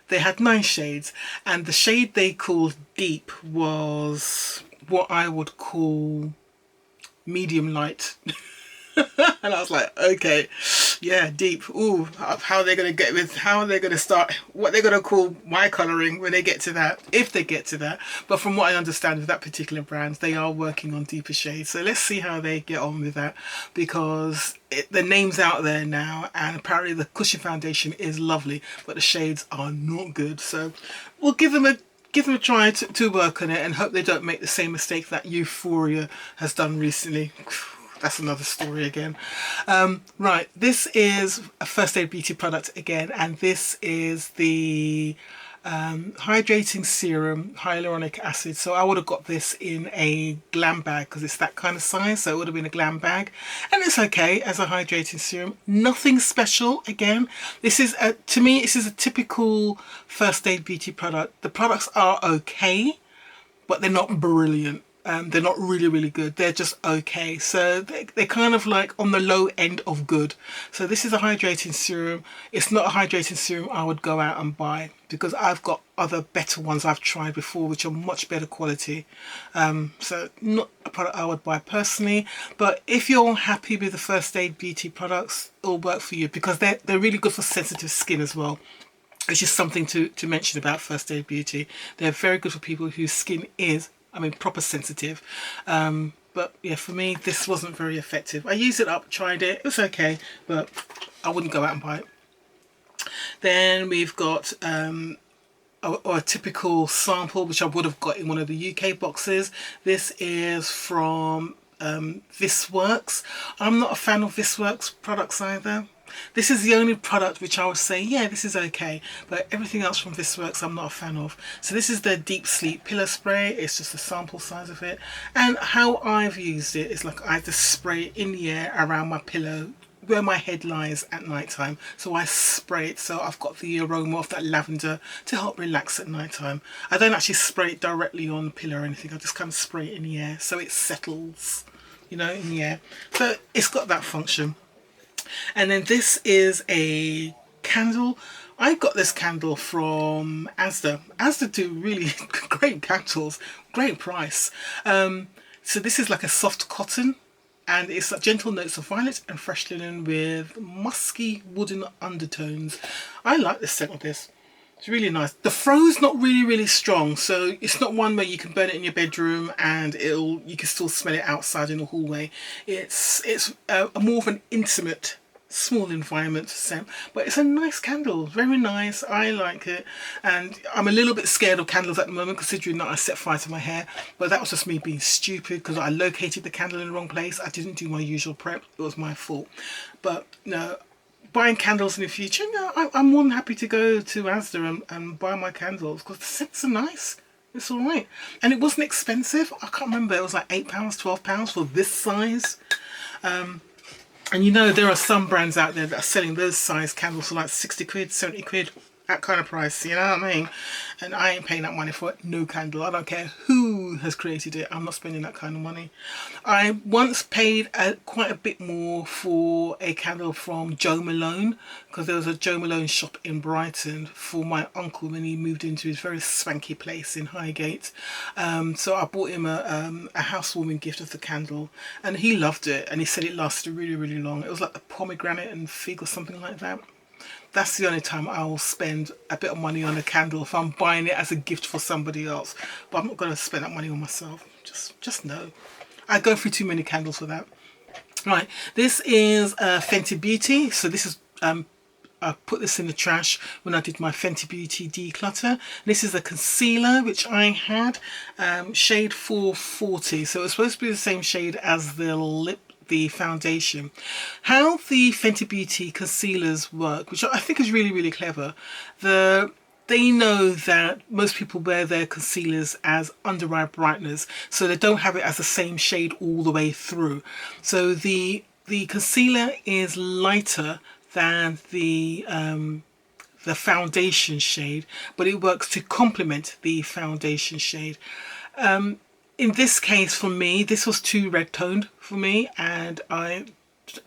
they had 9 shades, and the shade they called deep was what I would call medium light. And I was like, okay, yeah, deep. Ooh, how are they going to get with, how are they going to start, what they're going to call my colouring when they get to that, if they get to that. But from what I understand with that particular brand, they are working on deeper shades. So let's see how they get on with that, because the name's out there now, and apparently the cushion foundation is lovely, but the shades are not good. So we'll give them a try to work on it, and hope they don't make the same mistake that Euphoria has done recently. That's another story again. Right, this is a First Aid Beauty product again, and this is the hydrating serum hyaluronic acid. So I would have got this in a glam bag because it's that kind of size, so it would have been a glam bag, and it's okay as a hydrating serum. Nothing special. Again, this is to me, this is a typical First Aid Beauty product. The products are okay, but they're not brilliant. They're not really good. They're just okay. So they're kind of like on the low end of good. So this is a hydrating serum. It's not a hydrating serum I would go out and buy, because I've got other better ones I've tried before which are much better quality. So not a product I would buy personally. But if you're happy with the First Aid Beauty products, it'll work for you, because they're really good for sensitive skin as well. It's just something to mention about First Aid Beauty. They're very good for people whose skin is, I mean, proper sensitive. But yeah, for me, this wasn't very effective. I used it up, tried it, it was okay, but I wouldn't go out and buy it. Then we've got a typical sample, which I would have got in one of the UK boxes. This is from This Works. I'm not a fan of This Works products either. This is the only product which I would say, yeah, this is okay, but everything else from This Works I'm not a fan of. So this is the Deep Sleep Pillow Spray. It's just a sample size of it, and how I've used it is like I just spray it in the air around my pillow where my head lies at night time. So I spray it, so I've got the aroma of that lavender to help relax at night time. I don't actually spray it directly on the pillow or anything. I just kind of spray it in the air so it settles, you know, in the air. So it's got that function. And then this is a candle. I got this candle from Asda. Asda do really great candles, great price. So this is like a soft cotton, and it's gentle notes of violet and fresh linen with musky wooden undertones. I like the scent of this. It's really nice. The throw's not really strong, so it's not one where you can burn it in your bedroom and you can still smell it outside in the hallway. It's more of an intimate small environment scent, but it's a nice candle, very nice. I like it, and I'm a little bit scared of candles at the moment, considering that I set fire to my hair, but that was just me being stupid because I located the candle in the wrong place. I didn't do my usual prep. It was my fault. But no, buying candles in the future, no, I'm more than happy to go to Asda and buy my candles because the scents are nice. It's all right, and it wasn't expensive. I can't remember, it was like £8, £12 for this size. And you know, there are some brands out there that are selling those size candles for like 60 quid, 70 quid, that kind of price, you know what I mean? And I ain't paying that money for it. No candle. I don't care who has created it. I'm not spending that kind of money. I once paid quite a bit more for a candle from Joe Malone, because there was a Joe Malone shop in Brighton for my uncle when he moved into his very swanky place in Highgate. So I bought him a housewarming gift of the candle, and he loved it, and he said it lasted really, really long. It was like a pomegranate and fig or something like that. That's the only time I will spend a bit of money on a candle, if I'm buying it as a gift for somebody else. But I'm not going to spend that money on myself. Just no. I go through too many candles for that. Right, this is Fenty Beauty. So this is I put this in the trash when I did my Fenty Beauty declutter. This is a concealer which I had, shade 440. So it's supposed to be the same shade as the foundation. How the Fenty Beauty concealers work, which I think is really, really clever. They know that most people wear their concealers as under eye brighteners, so they don't have it as the same shade all the way through. So the concealer is lighter than the foundation shade, but it works to complement the foundation shade. In this case, for me, this was too red toned for me, and I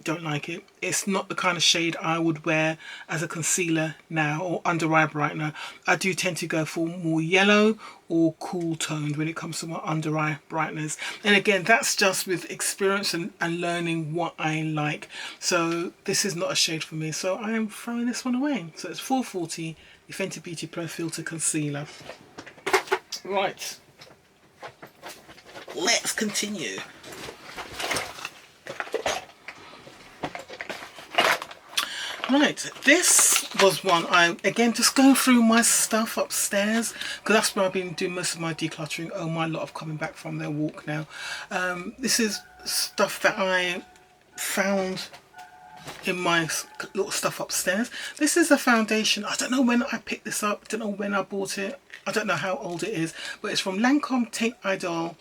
don't like it. It's not the kind of shade I would wear as a concealer now or under eye brightener. I do tend to go for more yellow or cool toned when it comes to my under eye brighteners. And again, that's just with experience and learning what I like. So this is not a shade for me, so I am throwing this one away. So it's 440, the Fenty Beauty Pro Filter Concealer. Right. Let's continue. Right, this was one again, just going through my stuff upstairs, because that's where I've been doing most of my decluttering. Oh, my lot of coming back from their walk now. This is stuff that I found in my little stuff upstairs. This is a foundation. I don't know when I picked this up, I don't know when I bought it, I don't know how old it is, but it's from Lancome Teint Idole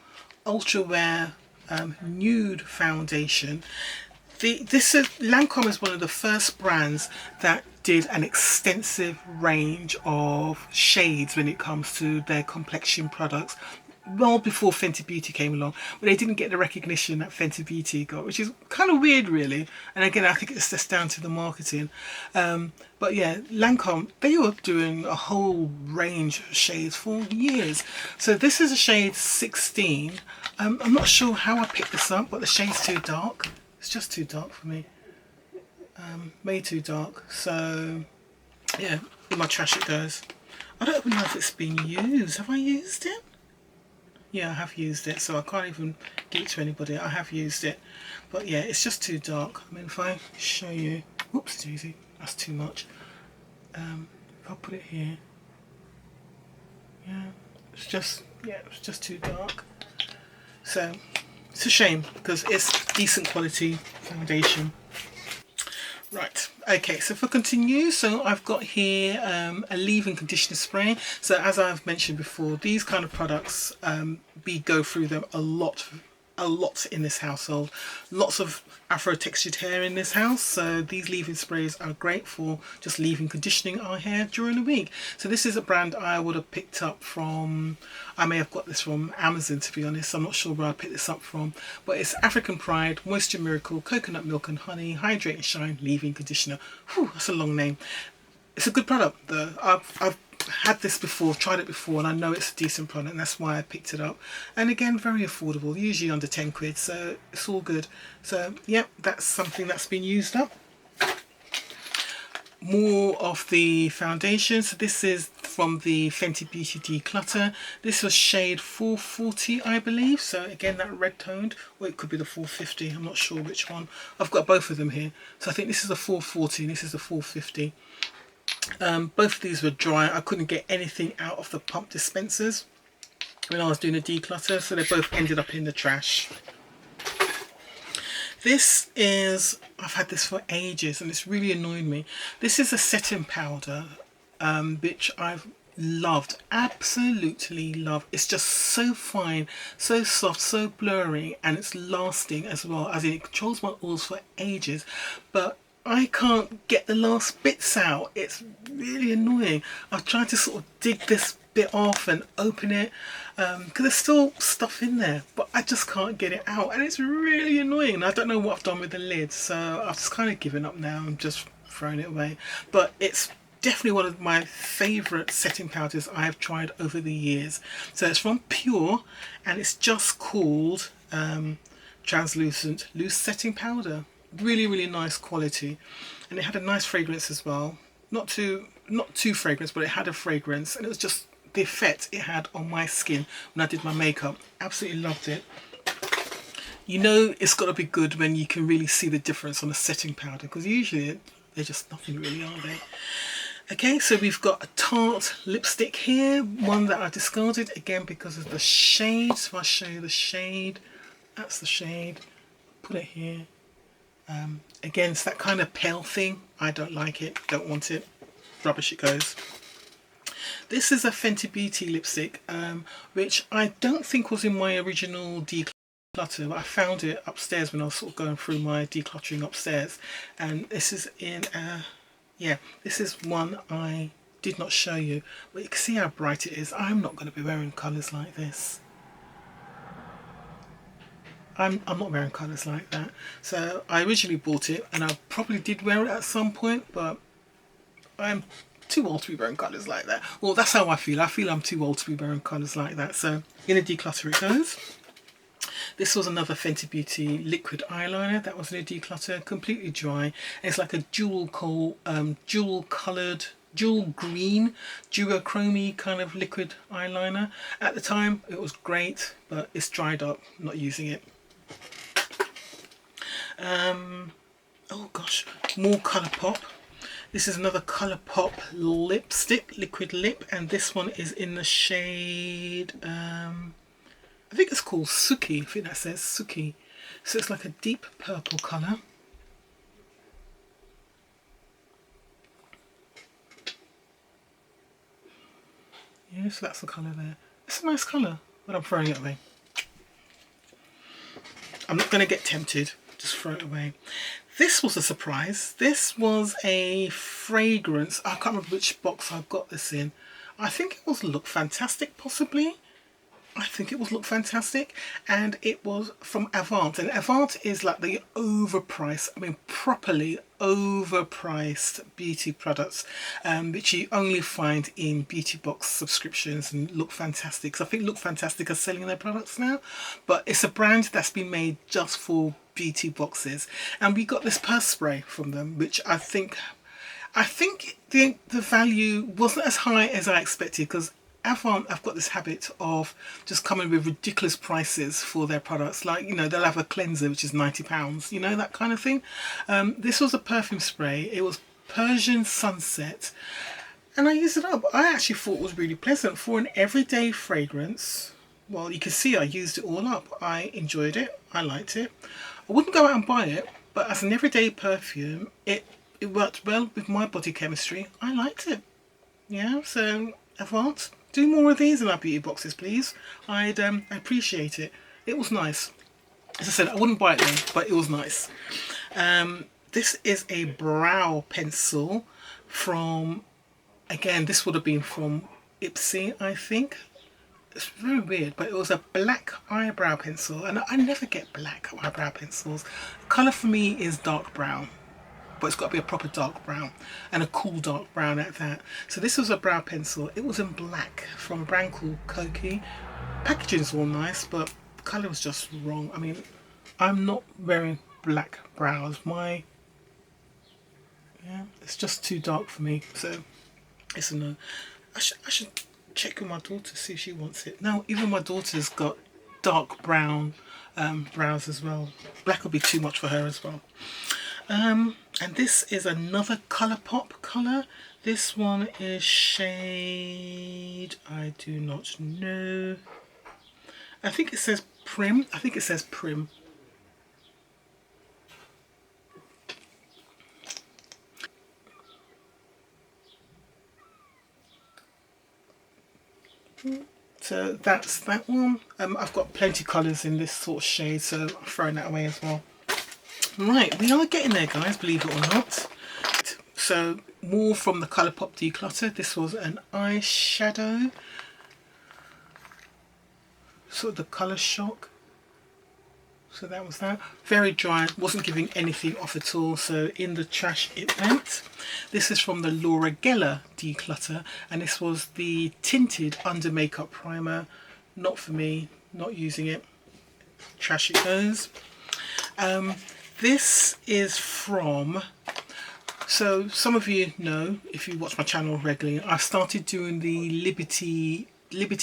Ultra Wear Nude Foundation. Lancome is one of the first brands that did an extensive range of shades when it comes to their complexion products, well before Fenty Beauty came along, but they didn't get the recognition that Fenty Beauty got, which is kind of weird really. And again, I think it's just down to the marketing. But yeah, Lancome, they were doing a whole range of shades for years. So this is a shade 16. I'm not sure how I picked this up, but the shade's too dark. It's just too dark for me. Way too dark. So yeah, in my trash it goes. I don't even know if it's been used. Have I used it? Yeah, I have used it, so I can't even give it to anybody. I have used it, but yeah, it's just too dark. I mean, if I show you, whoops daisy, that's too much. If I put it here, yeah, it's just too dark. So it's a shame because it's decent quality foundation. Right, okay, so if I continue, so I've got here a leave-in conditioner spray. So as I've mentioned before, these kind of products, we go through them a lot in this household. Lots of afro textured hair in this house, so these leave-in sprays are great for just leave-in conditioning our hair during the week. So this is a brand I would have picked up from, I may have got this from Amazon to be honest, I'm not sure where I picked this up from, but it's African Pride Moisture Miracle Coconut Milk and Honey Hydrate and Shine Leave-in Conditioner. Whew, that's a long name. It's a good product though. I've had this before, tried it before, and I know it's a decent product, and that's why I picked it up. And again, very affordable, usually under 10 quid, so it's all good. So yeah, that's something that's been used up. more of the foundation. So this is from the Fenty Beauty Declutter. This was shade 440, I believe. So again, that red toned, or it could be the 450. I'm not sure which one. I've got both of them here. So I think this is the 440 and this is the 450. Both of these were dry. I couldn't get anything out of the pump dispensers when I was doing a declutter, so they both ended up in the trash. This is, I've had this for ages and it's really annoyed me. This is a setting powder, which I've loved, absolutely loved. It's just so fine, so soft, so blurry, and it's lasting as well, as it controls my oils for ages, but I can't get the last bits out. It's really annoying. I've tried to sort of dig this bit off and open it, because there's still stuff in there, but I just can't get it out, and it's really annoying. I don't know what I've done with the lid, so I've just kind of given up now and just thrown it away. But it's definitely one of my favourite setting powders I have tried over the years. So it's from Pure, and it's just called Translucent Loose Setting Powder. Really nice quality, and it had a nice fragrance as well. Not too fragrance, but it had a fragrance, and it was just the effect it had on my skin when I did my makeup. Absolutely loved it. You know it's got to be good when you can really see the difference on a setting powder, because usually they're just nothing really, are they? Okay, so we've got a Tarte lipstick here, one that I discarded again because of the shade. So I'll show you the shade. That's the shade. Put it here. Again, it's that kind of pale thing. I don't like it, don't want it. Rubbish it goes. This is a Fenty Beauty lipstick, which I don't think was in my original declutter, but I found it upstairs when I was sort of going through my decluttering upstairs. And this is in, yeah, this is one I did not show you, but you can see how bright it is. I'm not going to be wearing colours like this. I'm not wearing colours like that. So I originally bought it, and I probably did wear it at some point, but I'm too old to be wearing colours like that. Well, that's how I feel. I feel I'm too old to be wearing colours like that. So in a declutter it goes. This was another Fenty Beauty liquid eyeliner that was in a declutter, completely dry. And it's like a dual coloured, dual green, duochrome kind of liquid eyeliner. At the time it was great, but it's dried up. I'm not using it. Oh gosh, more Colourpop. This is another Colourpop lipstick, liquid lip, and this one is in the shade, I think it's called Suki. I think that says Suki. So it's like a deep purple colour. Yeah, so that's the colour there. It's a nice colour, but I'm throwing it away. I'm not going to get tempted. Just throw it away. This was a surprise. This was a fragrance. I can't remember which box I got this in. I think it was Look Fantastic, possibly. I think it was Look Fantastic, and it was from Avant. And Avant is like the overpriced, I mean properly overpriced beauty products, which you only find in beauty box subscriptions and Look Fantastic. So I think Look Fantastic are selling their products now, but it's a brand that's been made just for beauty boxes. And we got this purse spray from them, which I think the value wasn't as high as I expected, because Avant have got this habit of just coming with ridiculous prices for their products. Like, you know, they'll have a cleanser which is £90, you know, that kind of thing. This was a perfume spray. It was Persian Sunset, and I used it up. I actually thought it was really pleasant for an everyday fragrance. Well, you can see I used it all up. I enjoyed it. I liked it. I wouldn't go out and buy it, but as an everyday perfume, it worked well with my body chemistry. I liked it. Yeah, so Avant, do more of these in our beauty boxes, please. I'd appreciate it. It was nice. As I said, I wouldn't buy it then, but it was nice. This is a brow pencil from, again, this would have been from Ipsy, I think. It's very weird, but it was a black eyebrow pencil, and I never get black eyebrow pencils. The colour for me is dark brown, but it's got to be a proper dark brown, and a cool dark brown at that. So this was a brow pencil. It was in black from a brand called Koki. Packaging's all nice, but the colour was just wrong. I mean, I'm not wearing black brows. My Yeah, it's just too dark for me, so it's a no. I should check with my daughter, see if she wants it. No, even my daughter's got dark brown brows as well. Black will be too much for her as well. And this is another Colourpop colour. This one is shade, I do not know. I think it says Prim. I think it says Prim. So that's that one. I've got plenty of colours in this sort of shade, so I'm throwing that away as well. Right, we are getting there, guys, believe it or not. So more from the Colourpop Declutter. This was an eyeshadow, sort of the Colour Shock. So that was that. Very dry, wasn't giving anything off at all, so in the trash it went. This is from the Laura Geller Declutter, and this was the tinted under makeup primer. Not for me, not using it. Trash it goes. This is from, so some of you know, if you watch my channel regularly, I've started doing the Liberty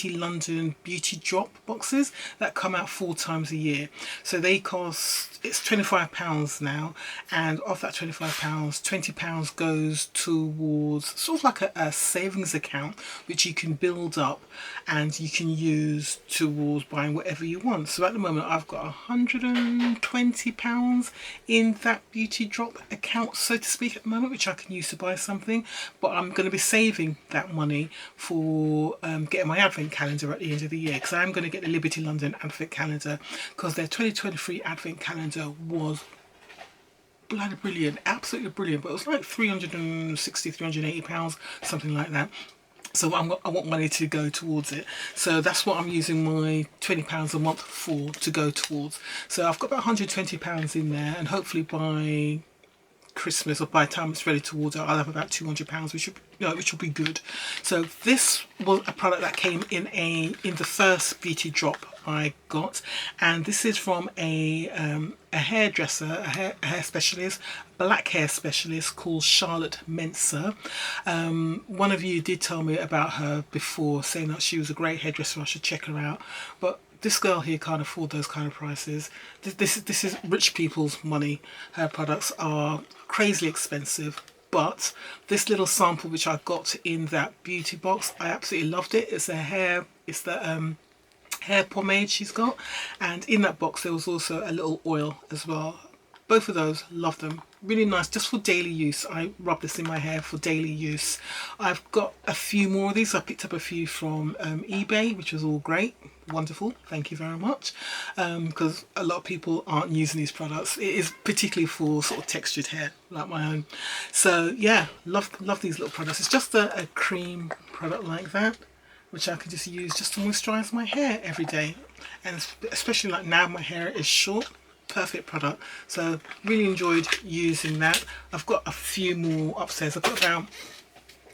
London beauty drop boxes that come out 4 times a year. So they cost, it's £25 now, and of that £25, £20 goes towards sort of like a savings account which you can build up and you can use towards buying whatever you want. So at the moment I've got £120 in that beauty drop account, so to speak, at the moment, which I can use to buy something, but I'm going to be saving that money for getting my advent calendar at the end of the year, because I am going to get the Liberty London advent calendar, because their 2023 advent calendar was bloody brilliant, absolutely brilliant, but it was like £360, £380, something like that. So I want money to go towards it. So that's what I'm using my £20 a month for, to go towards. So I've got about £120 in there, and hopefully by Christmas, or by the time it's ready towards it, I'll have about £200, which will be good. So this was a product that came in the first beauty drop I got, and this is from a hairdresser, a hair specialist, black hair specialist called Charlotte Mensa. One of you did tell me about her before, saying that she was a great hairdresser, I should check her out, but this girl here can't afford those kind of prices. This is rich people's money. Her products are crazily expensive, but this little sample which I got in that beauty box, I absolutely loved it. It's the hair pomade she's got, and in that box there was also a little oil as well. Both of those, love them. Really nice, just for daily use. I rub this in my hair for daily use. I've got a few more of these. I picked up a few from eBay, which was all great. Wonderful, thank you very much. Because a lot of people aren't using these products. It is particularly for sort of textured hair, like my own. So yeah, love these little products. It's just a cream product like that, which I can just use just to moisturize my hair every day. And especially like now my hair is short, perfect product. So really enjoyed using that. I've got a few more upstairs. I've got about,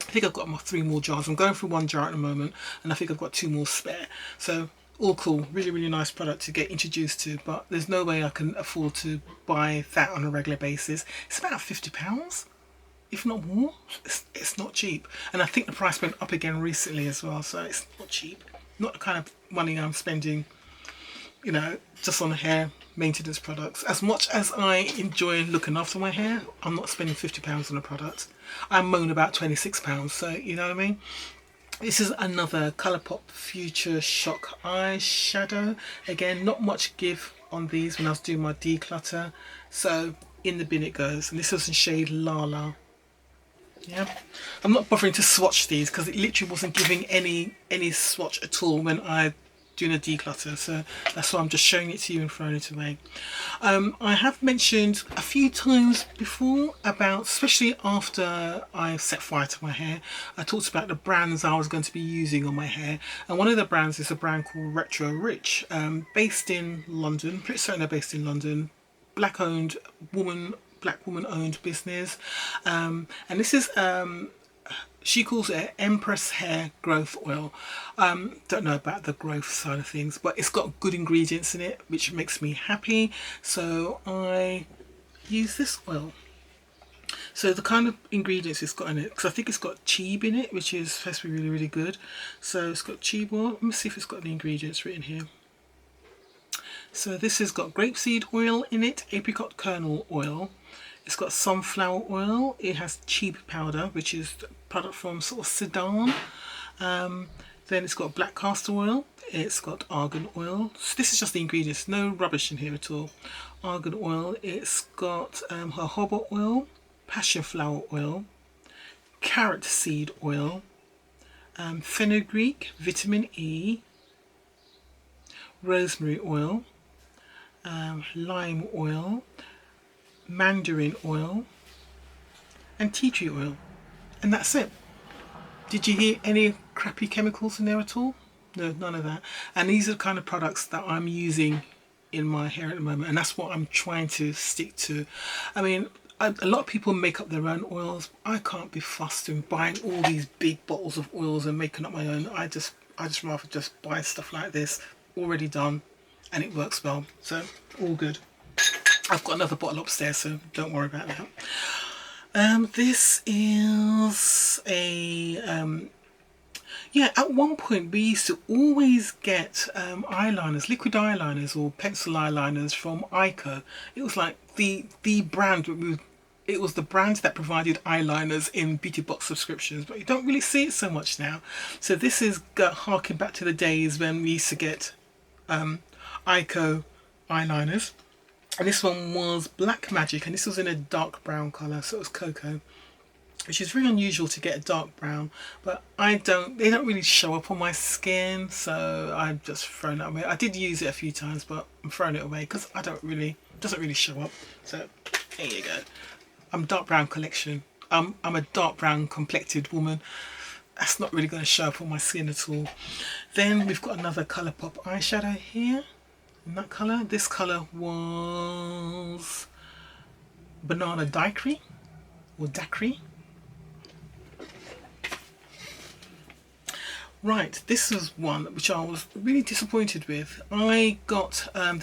I think I've got my 3 more jars. I'm going through 1 jar at the moment, and I think I've got 2 more spare. So all cool, really nice product to get introduced to, but there's no way I can afford to buy that on a regular basis. It's about £50, if not more. It's not cheap, and I think the price went up again recently as well, so it's not cheap. Not the kind of money I'm spending, you know, just on hair maintenance products. As much as I enjoy looking after my hair, I'm not spending £50 on a product. I moan about £26, so you know what I mean. This is another Colourpop Future Shock eyeshadow. Again, not much give on these when I was doing my declutter, so in the bin it goes. And this was in shade Lala. Yeah, I'm not bothering to swatch these because it literally wasn't giving any swatch at all when I doing a declutter, so that's why I'm just showing it to you and throwing it away. I have mentioned a few times before about, especially after I set fire to my hair, I talked about the brands I was going to be using on my hair, and one of the brands is a brand called Retro Rich, based in London, pretty certain they're based in London, black woman owned business, and this is she calls it Empress Hair Growth Oil. Don't know about the growth side of things, but it's got good ingredients in it, which makes me happy. So I use this oil. So the kind of ingredients it's got in it, because I think it's got cheeb in it, which is supposed to be really, really good. So it's got cheeb oil. Let me see if it's got the ingredients written here. So this has got grapeseed oil in it, apricot kernel oil. It's got sunflower oil. It has cheeb powder, which is a product from sort of Sudan. Then it's got black castor oil. It's got argan oil. So this is just the ingredients. No rubbish in here at all. Argan oil. It's got jojoba oil, passion flower oil, carrot seed oil, fenugreek, vitamin E, rosemary oil, lime oil, mandarin oil, and tea tree oil. And that's it. Did you hear any crappy chemicals in there at all? No, none of that. And these are the kind of products that I'm using in my hair at the moment, and that's what I'm trying to stick to. I mean, a lot of people make up their own oils. I can't be fussed in buying all these big bottles of oils and making up my own. I just rather just buy stuff like this already done, and it works well. So all good. I've got another bottle upstairs, so don't worry about that. This is a yeah, at one point we used to always get eyeliners, liquid eyeliners or pencil eyeliners from Ico. It was like the brand. It was the brand that provided eyeliners in beauty box subscriptions, but you don't really see it so much now. So this is harking back to the days when we used to get Ico eyeliners. And this one was Black Magic, and this was in a dark brown colour, so it was cocoa, which is very unusual to get a dark brown, but they don't really show up on my skin, so I've just thrown it away. I did use it a few times, but I'm throwing it away because it doesn't really show up. So there you go. I'm dark brown collection. I'm a dark brown complected woman. That's not really going to show up on my skin at all. Then we've got another Colourpop eyeshadow here. In that colour. This colour was Banana Daiquiri or Daiquiri. Right, this is one which I was really disappointed with. I got I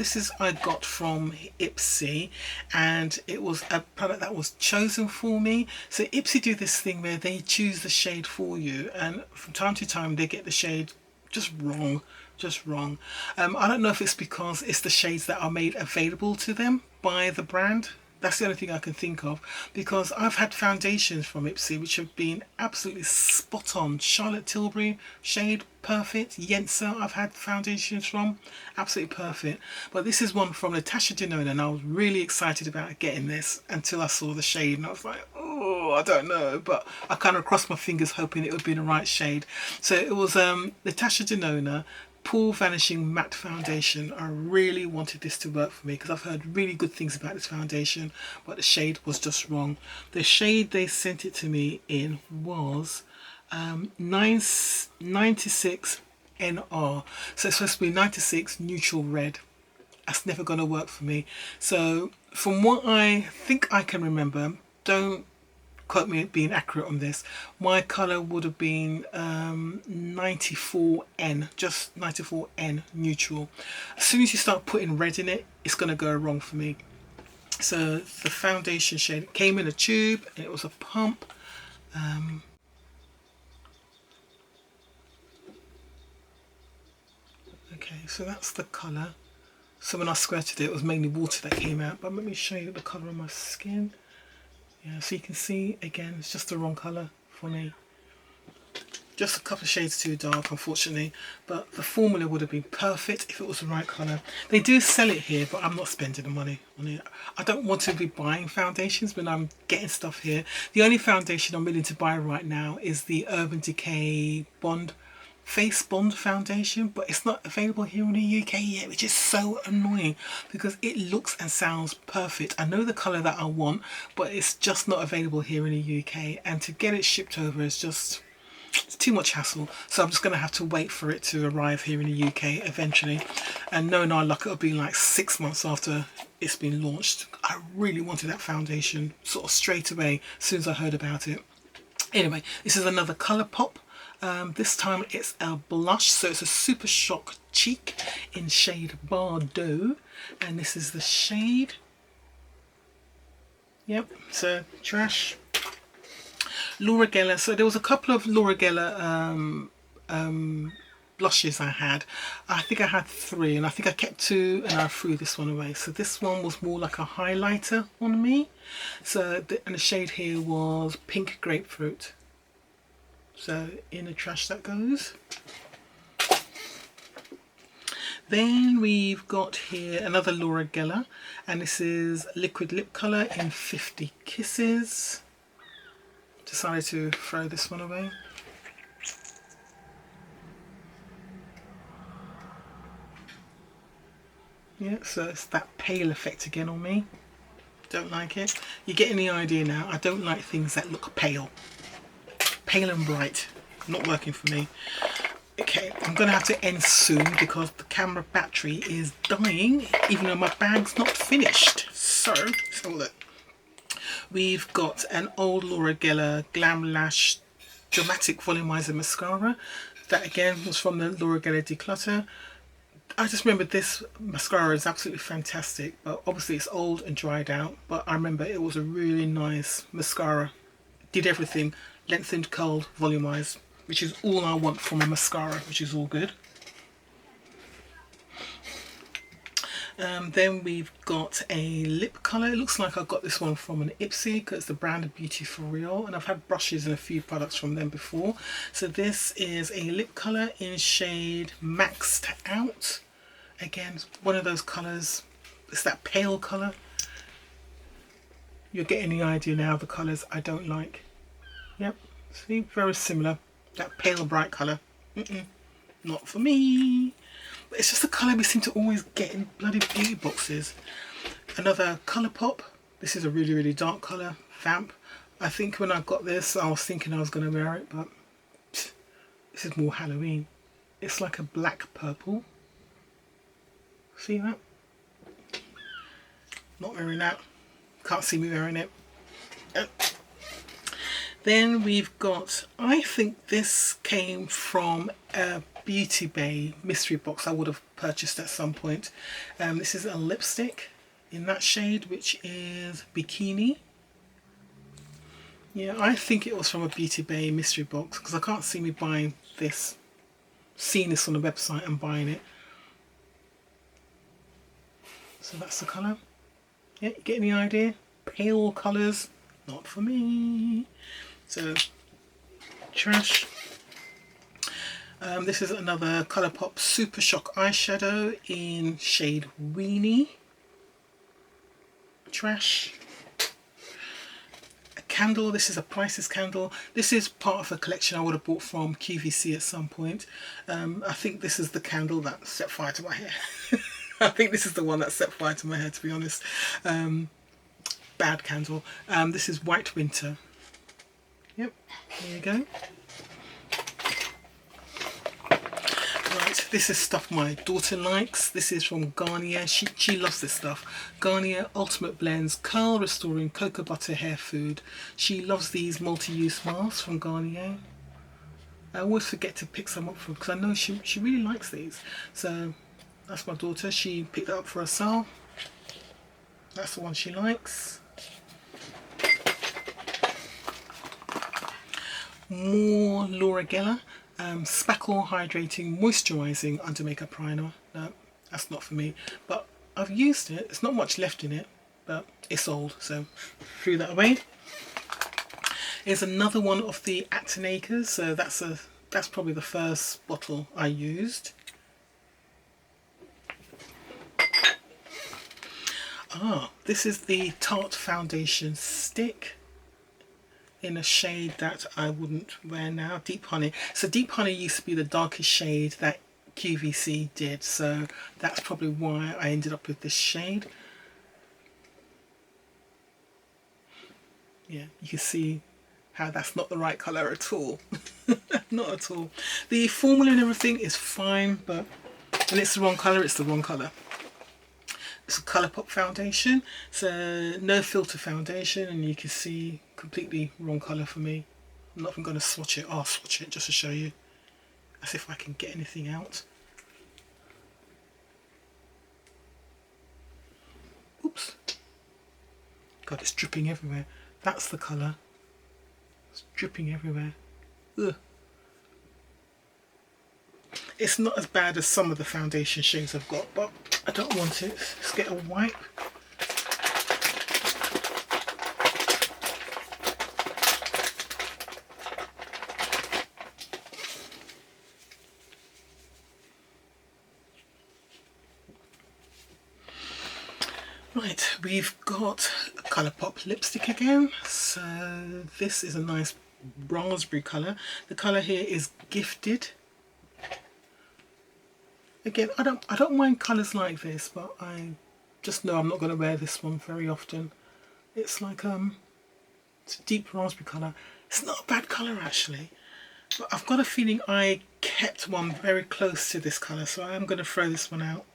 got from Ipsy, and it was a product that was chosen for me. So Ipsy do this thing where they choose the shade for you, and from time to time they get the shade just wrong. I don't know if it's because it's the shades that are made available to them by the brand. That's the only thing I can think of, because I've had foundations from Ipsy which have been absolutely spot on. Charlotte Tilbury shade perfect. Yensa I've had foundations from, absolutely perfect. But this is one from Natasha Denona, and I was really excited about getting this until I saw the shade, and I was like, oh, I don't know. But I kind of crossed my fingers hoping it would be the right shade. So it was Natasha Denona Pore Vanishing Matte Foundation. I really wanted this to work for me because I've heard really good things about this foundation, but the shade was just wrong. The shade they sent it to me in was 96 NR. So it's supposed to be 96 neutral red. That's never going to work for me. So from what I think I can remember, don't quote me being accurate on this, my colour would have been 94N, just 94N neutral. As soon as you start putting red in it, it's going to go wrong for me. So the foundation shade came in a tube, and it was a pump. Okay, so that's the colour. So when I squirted it, it was mainly water that came out, but let me show you the colour on my skin. Yeah, so you can see, again, it's just the wrong colour for me. Just a couple of shades too dark, unfortunately, but the formula would have been perfect if it was the right colour. They do sell it here, but I'm not spending the money on it. I don't want to be buying foundations when I'm getting stuff here. The only foundation I'm willing to buy right now is the Urban Decay Face Bond foundation, but it's not available here in the UK yet, which is so annoying because it looks and sounds perfect. I know the colour that I want, but it's just not available here in the UK, and to get it shipped over is just, it's too much hassle. So I'm just going to have to wait for it to arrive here in the UK eventually, and knowing our luck, it'll be like 6 months after it's been launched. I really wanted that foundation sort of straight away as soon as I heard about it. Anyway, this is another Colourpop. This time it's a blush, so it's a Super Shock Cheek in shade Bordeaux, and this is the shade. Yep, so trash. Laura Geller. So there was a couple of Laura Geller blushes I had. I think I had 3, and I think I kept 2 and I threw this one away. So this one was more like a highlighter on me. So and the shade here was Pink Grapefruit. So in the trash that goes. Then we've got here another Laura Geller, and this is liquid lip colour in 50 Kisses. Decided to throw this one away. Yeah, so it's that pale effect again on me. Don't like it. You're getting the idea now. I don't like things that look pale. Pale and bright. Not working for me. Okay, I'm going to have to end soon because the camera battery is dying, even though my bag's not finished. So, let's have a look. We've got an old Laura Geller Glam Lash Dramatic Volumizer Mascara. That again was from the Laura Geller Declutter. I just remember this mascara is absolutely fantastic, but obviously it's old and dried out. But I remember it was a really nice mascara. Did everything. Lengthened, curled, volumized, which is all I want from a mascara, which is all good. Then we've got a lip colour. It looks like I got this one from an Ipsy because it's the brand of Beauty for Real, and I've had brushes and a few products from them before. So this is a lip colour in shade Maxed Out. Again, one of those colours. It's that pale colour. You're getting the idea now of the colours I don't like. Yep, see, very similar. That pale bright colour. Not for me. But it's just the colour we seem to always get in bloody beauty boxes. Another Colourpop. This is a really, really dark colour. Vamp. I think when I got this, I was thinking I was going to wear it, but this is more Halloween. It's like a black purple. See that? Not wearing that. Can't see me wearing it. Then we've got, I think this came from a Beauty Bay mystery box I would have purchased at some point. This is a lipstick in that shade, which is Bikini. Yeah, I think it was from a Beauty Bay mystery box because I can't see me buying this, seeing this on the website and buying it. So that's the colour. Yeah, you get any idea? Pale colours, not for me. So, trash. This is another Colourpop Super Shock eyeshadow in shade Weenie. Trash. A candle. This is a Priceless candle. This is part of a collection I would have bought from QVC at some point. I think this is the candle that set fire to my hair. I think this is the one that set fire to my hair, to be honest. Bad candle. This is White Winter. Yep, there you go. Right, this is stuff my daughter likes. This is from Garnier. She loves this stuff. Garnier Ultimate Blends Curl Restoring Cocoa Butter Hair Food. She loves these multi-use masks from Garnier. I always forget to pick some up for her because I know she really likes these. So that's my daughter. She picked it up for herself. That's the one she likes. More Laura Geller. Spackle Hydrating Moisturising Under Makeup Primer. No, that's not for me. But I've used it. There's not much left in it, but it's old, so threw that away. Here's another one of the Actinacres. So that's probably the first bottle I used. This is the Tarte Foundation Stick in a shade that I wouldn't wear now, Deep Honey. So Deep Honey used to be the darkest shade that QVC did, so that's probably why I ended up with this shade. Yeah, you can see how that's not the right colour at all. Not at all. The formula and everything is fine, but when it's the wrong colour, it's the wrong colour. It's a Colourpop foundation, so no filter foundation, and you can see completely wrong colour for me. I'm not even going to swatch it. I'll swatch it just to show you, as if I can get anything out. Oops. God, it's dripping everywhere. That's the colour. It's dripping everywhere. Ugh. It's not as bad as some of the foundation shades I've got, but I don't want it. Let's get a wipe. Right, we've got Colourpop lipstick again. So this is a nice raspberry colour. The colour here is Gifted. Again, I don't mind colours like this, but I just know I'm not going to wear this one very often. It's like it's a deep raspberry colour. It's not a bad colour actually, but I've got a feeling I kept one very close to this colour, so I am going to throw this one out.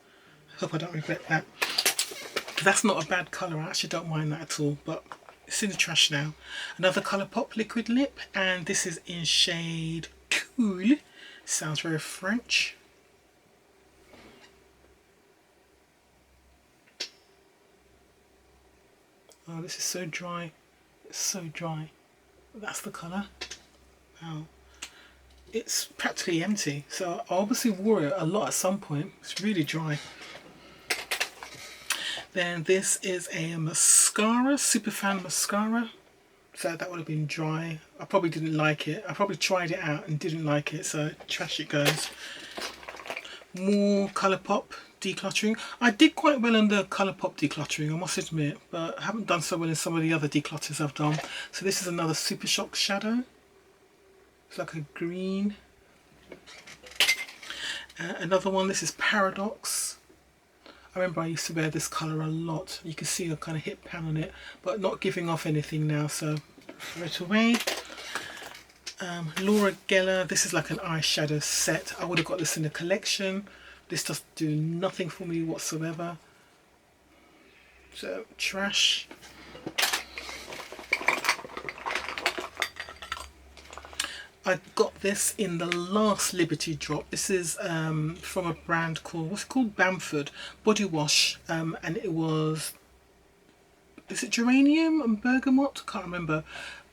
Hope I don't regret that. That's not a bad colour, I actually don't mind that at all, but it's in the trash now. Another Colourpop liquid lip, and this is in shade Cool. Sounds very French. Oh, this is so dry. It's so dry. That's the colour. Wow. It's practically empty, so I obviously wore it a lot at some point. It's really dry. Then this is a mascara, Superfan mascara. So that would have been dry. I probably didn't like it. I probably tried it out and didn't like it, so trash it goes. More Colourpop decluttering. I did quite well in the Colourpop decluttering, I must admit, but I haven't done so well in some of the other declutters I've done. So this is another Super Shock shadow. It's like a green. Another one, this is Paradox. I remember I used to wear this colour a lot. You can see a kind of hit pan on it, but not giving off anything now, so throw it away. Laura Geller, this is like an eyeshadow set. I would have got this in a collection. This does do nothing for me whatsoever. So, trash. I got this in the last Liberty drop. This is from a brand called, what's it called? Bamford body wash, and it was, is it geranium and bergamot? Can't remember.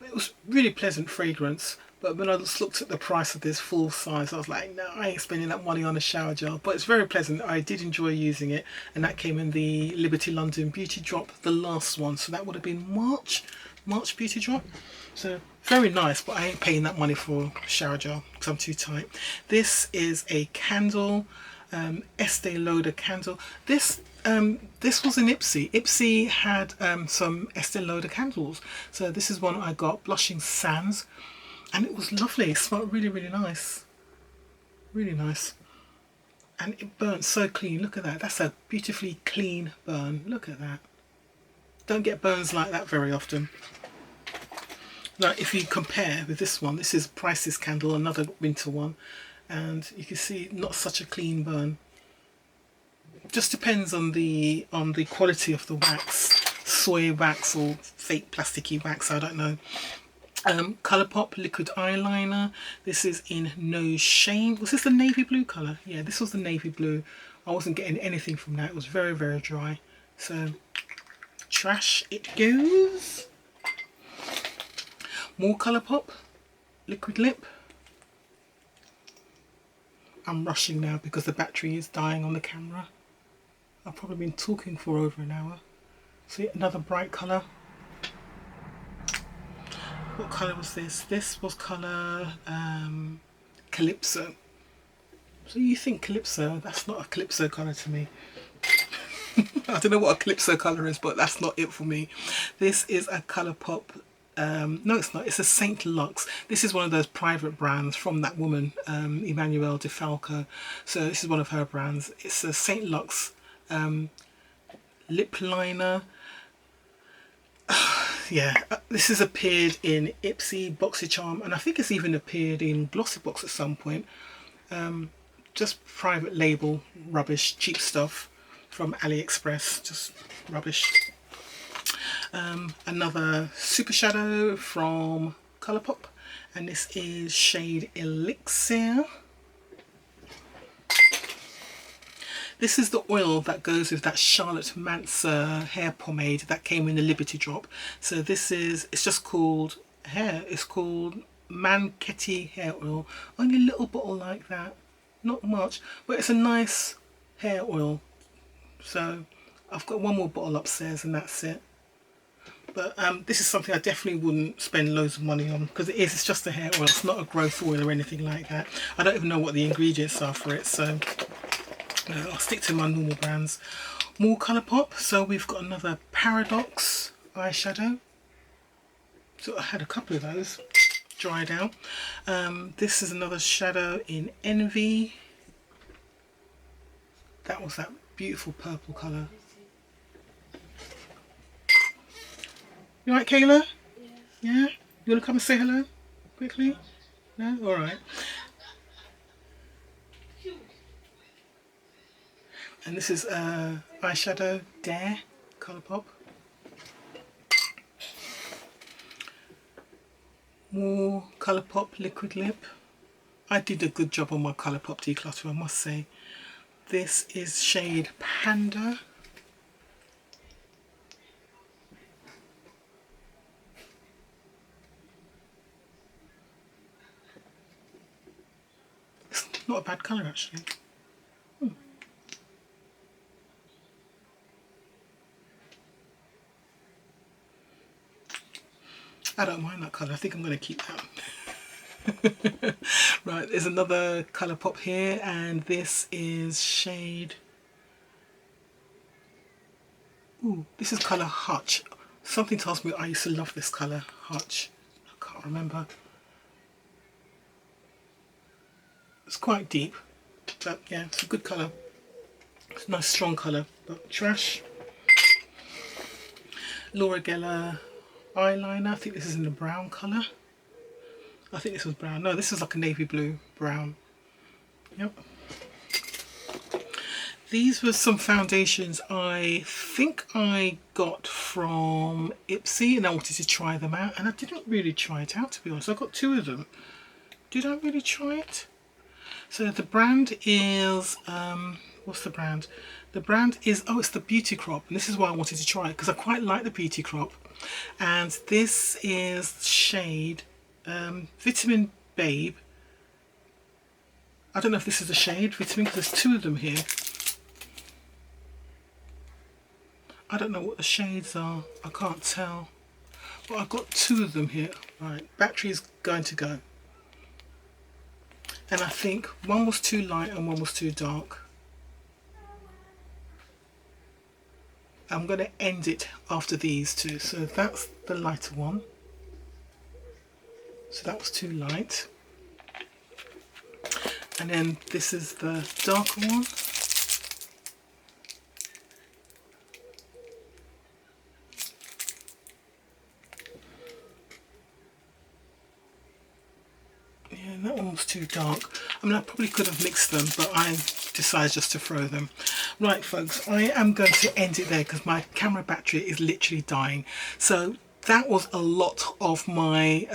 It was really pleasant fragrance, but when I just looked at the price of this full size, I was like, no, I ain't spending that money on a shower gel. But it's very pleasant. I did enjoy using it, and that came in the Liberty London Beauty Drop, the last one. So that would have been March Beauty Drop. So very nice, but I ain't paying that money for a shower gel because I'm too tight. This is a candle, Estee Lauder candle. This was an Ipsy. Ipsy had some Estee Lauder candles. So this is one I got, Blushing Sands, and it was lovely. It smelled really, really nice. Really nice. And it burnt so clean. Look at that. That's a beautifully clean burn. Look at that. Don't get burns like that very often. Now, if you compare with this one, this is Price's candle, another winter one, and you can see not such a clean burn. Just depends on the quality of the wax, soy wax or fake plasticky wax, I don't know. Colourpop liquid eyeliner. This is in No Shame. Was this the navy blue colour? Yeah, this was the navy blue. I wasn't getting anything from that. It was very, very dry. So, trash it goes. More Colourpop liquid lip. I'm rushing now because the battery is dying on the camera. I've probably been talking for over an hour. See, another bright colour. What colour was this? This was colour Calypso. So you think Calypso? That's not a Calypso colour to me. I don't know what a Calypso colour is, but that's not it for me. This is a Colourpop. No, it's not. It's a Saint Lux. This is one of those private brands from that woman, Emmanuelle de Falco. So this is one of her brands. It's a Saint Lux lip liner. Yeah, this has appeared in Ipsy, BoxyCharm, and I think it's even appeared in GLOSSYBOX at some point. Just private label rubbish, cheap stuff from AliExpress, just rubbish. Another super shadow from Colourpop, and this is shade Elixir. This is the oil that goes with that Charlotte Mansa hair pomade that came in the Liberty Drop. So this is, it's just called hair, it's called Manketi hair oil. Only a little bottle like that, not much, but it's a nice hair oil. So I've got one more bottle upstairs and that's it. But this is something I definitely wouldn't spend loads of money on, because it's just a hair oil, it's not a growth oil or anything like that. I don't even know what the ingredients are for it, so I'll stick to my normal brands. More Colourpop, so we've got another Paradox eyeshadow. So I had a couple of those, dried out. This is another shadow in Envy. That was that beautiful purple colour. You alright, Kayla? Yeah? You want to come and say hello quickly? No? Alright. And this is eyeshadow Dare Colourpop. More Colourpop liquid lip. I did a good job on my Colourpop declutter, I must say. This is shade Panda. It's not a bad colour actually. I don't mind that colour, I think I'm going to keep that. Right, there's another Colourpop here, and this is shade... Ooh, this is colour Hutch. Something tells me I used to love this colour, Hutch. I can't remember. It's quite deep, but yeah, it's a good colour. It's a nice strong colour, but trash. Laura Geller eyeliner. I think this is in the brown colour. I think this was brown. No, this is like a navy blue brown. Yep. These were some foundations I think I got from Ipsy, and I wanted to try them out, and I didn't really try it out, to be honest. I got two of them. Did I really try it? So the brand is what's the brand? The brand is, oh, it's the Beauty Crop, and this is why I wanted to try it, because I quite like the Beauty Crop. And this is shade Vitamin Babe. I don't know if this is the shade Vitamin, because there's two of them here. I don't know what the shades are, I can't tell, but I've got two of them here. Right, battery's going to go. And I think one was too light and one was too dark. I'm going to end it after these two. So that's the lighter one. So that was too light. And then this is the darker one. Yeah, that one was too dark. I mean, I probably could have mixed them, but I decided just to throw them. Right, folks, I am going to end it there because my camera battery is literally dying. So that was a lot of my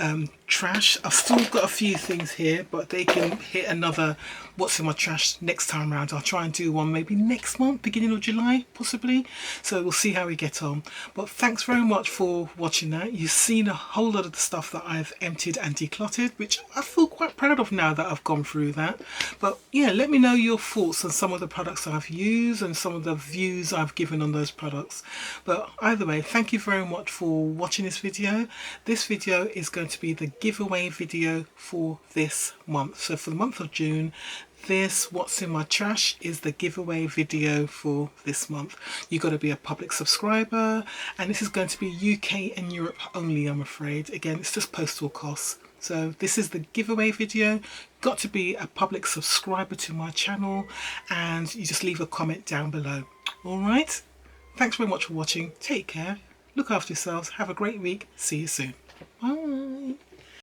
trash. I've still got a few things here, but they can hit another what's in my trash next time around. I'll try and do one maybe next month, beginning of July possibly, so we'll see how we get on. But thanks very much for watching that. You've seen a whole lot of the stuff that I've emptied and decluttered, which I feel quite proud of now that I've gone through that. But yeah, let me know your thoughts on some of the products I've used and some of the views I've given on those products. But either way, thank you very much for watching this video. This video is going to be the giveaway video for this month. So for the month of June, this what's in my trash is the giveaway video for this month. You've got to be a public subscriber, and this is going to be UK and Europe only, I'm afraid. Again, it's just postal costs. So this is the giveaway video. Got to be a public subscriber to my channel, and you just leave a comment down below. All right, thanks very much for watching. Take care, look after yourselves, have a great week, see you soon, bye.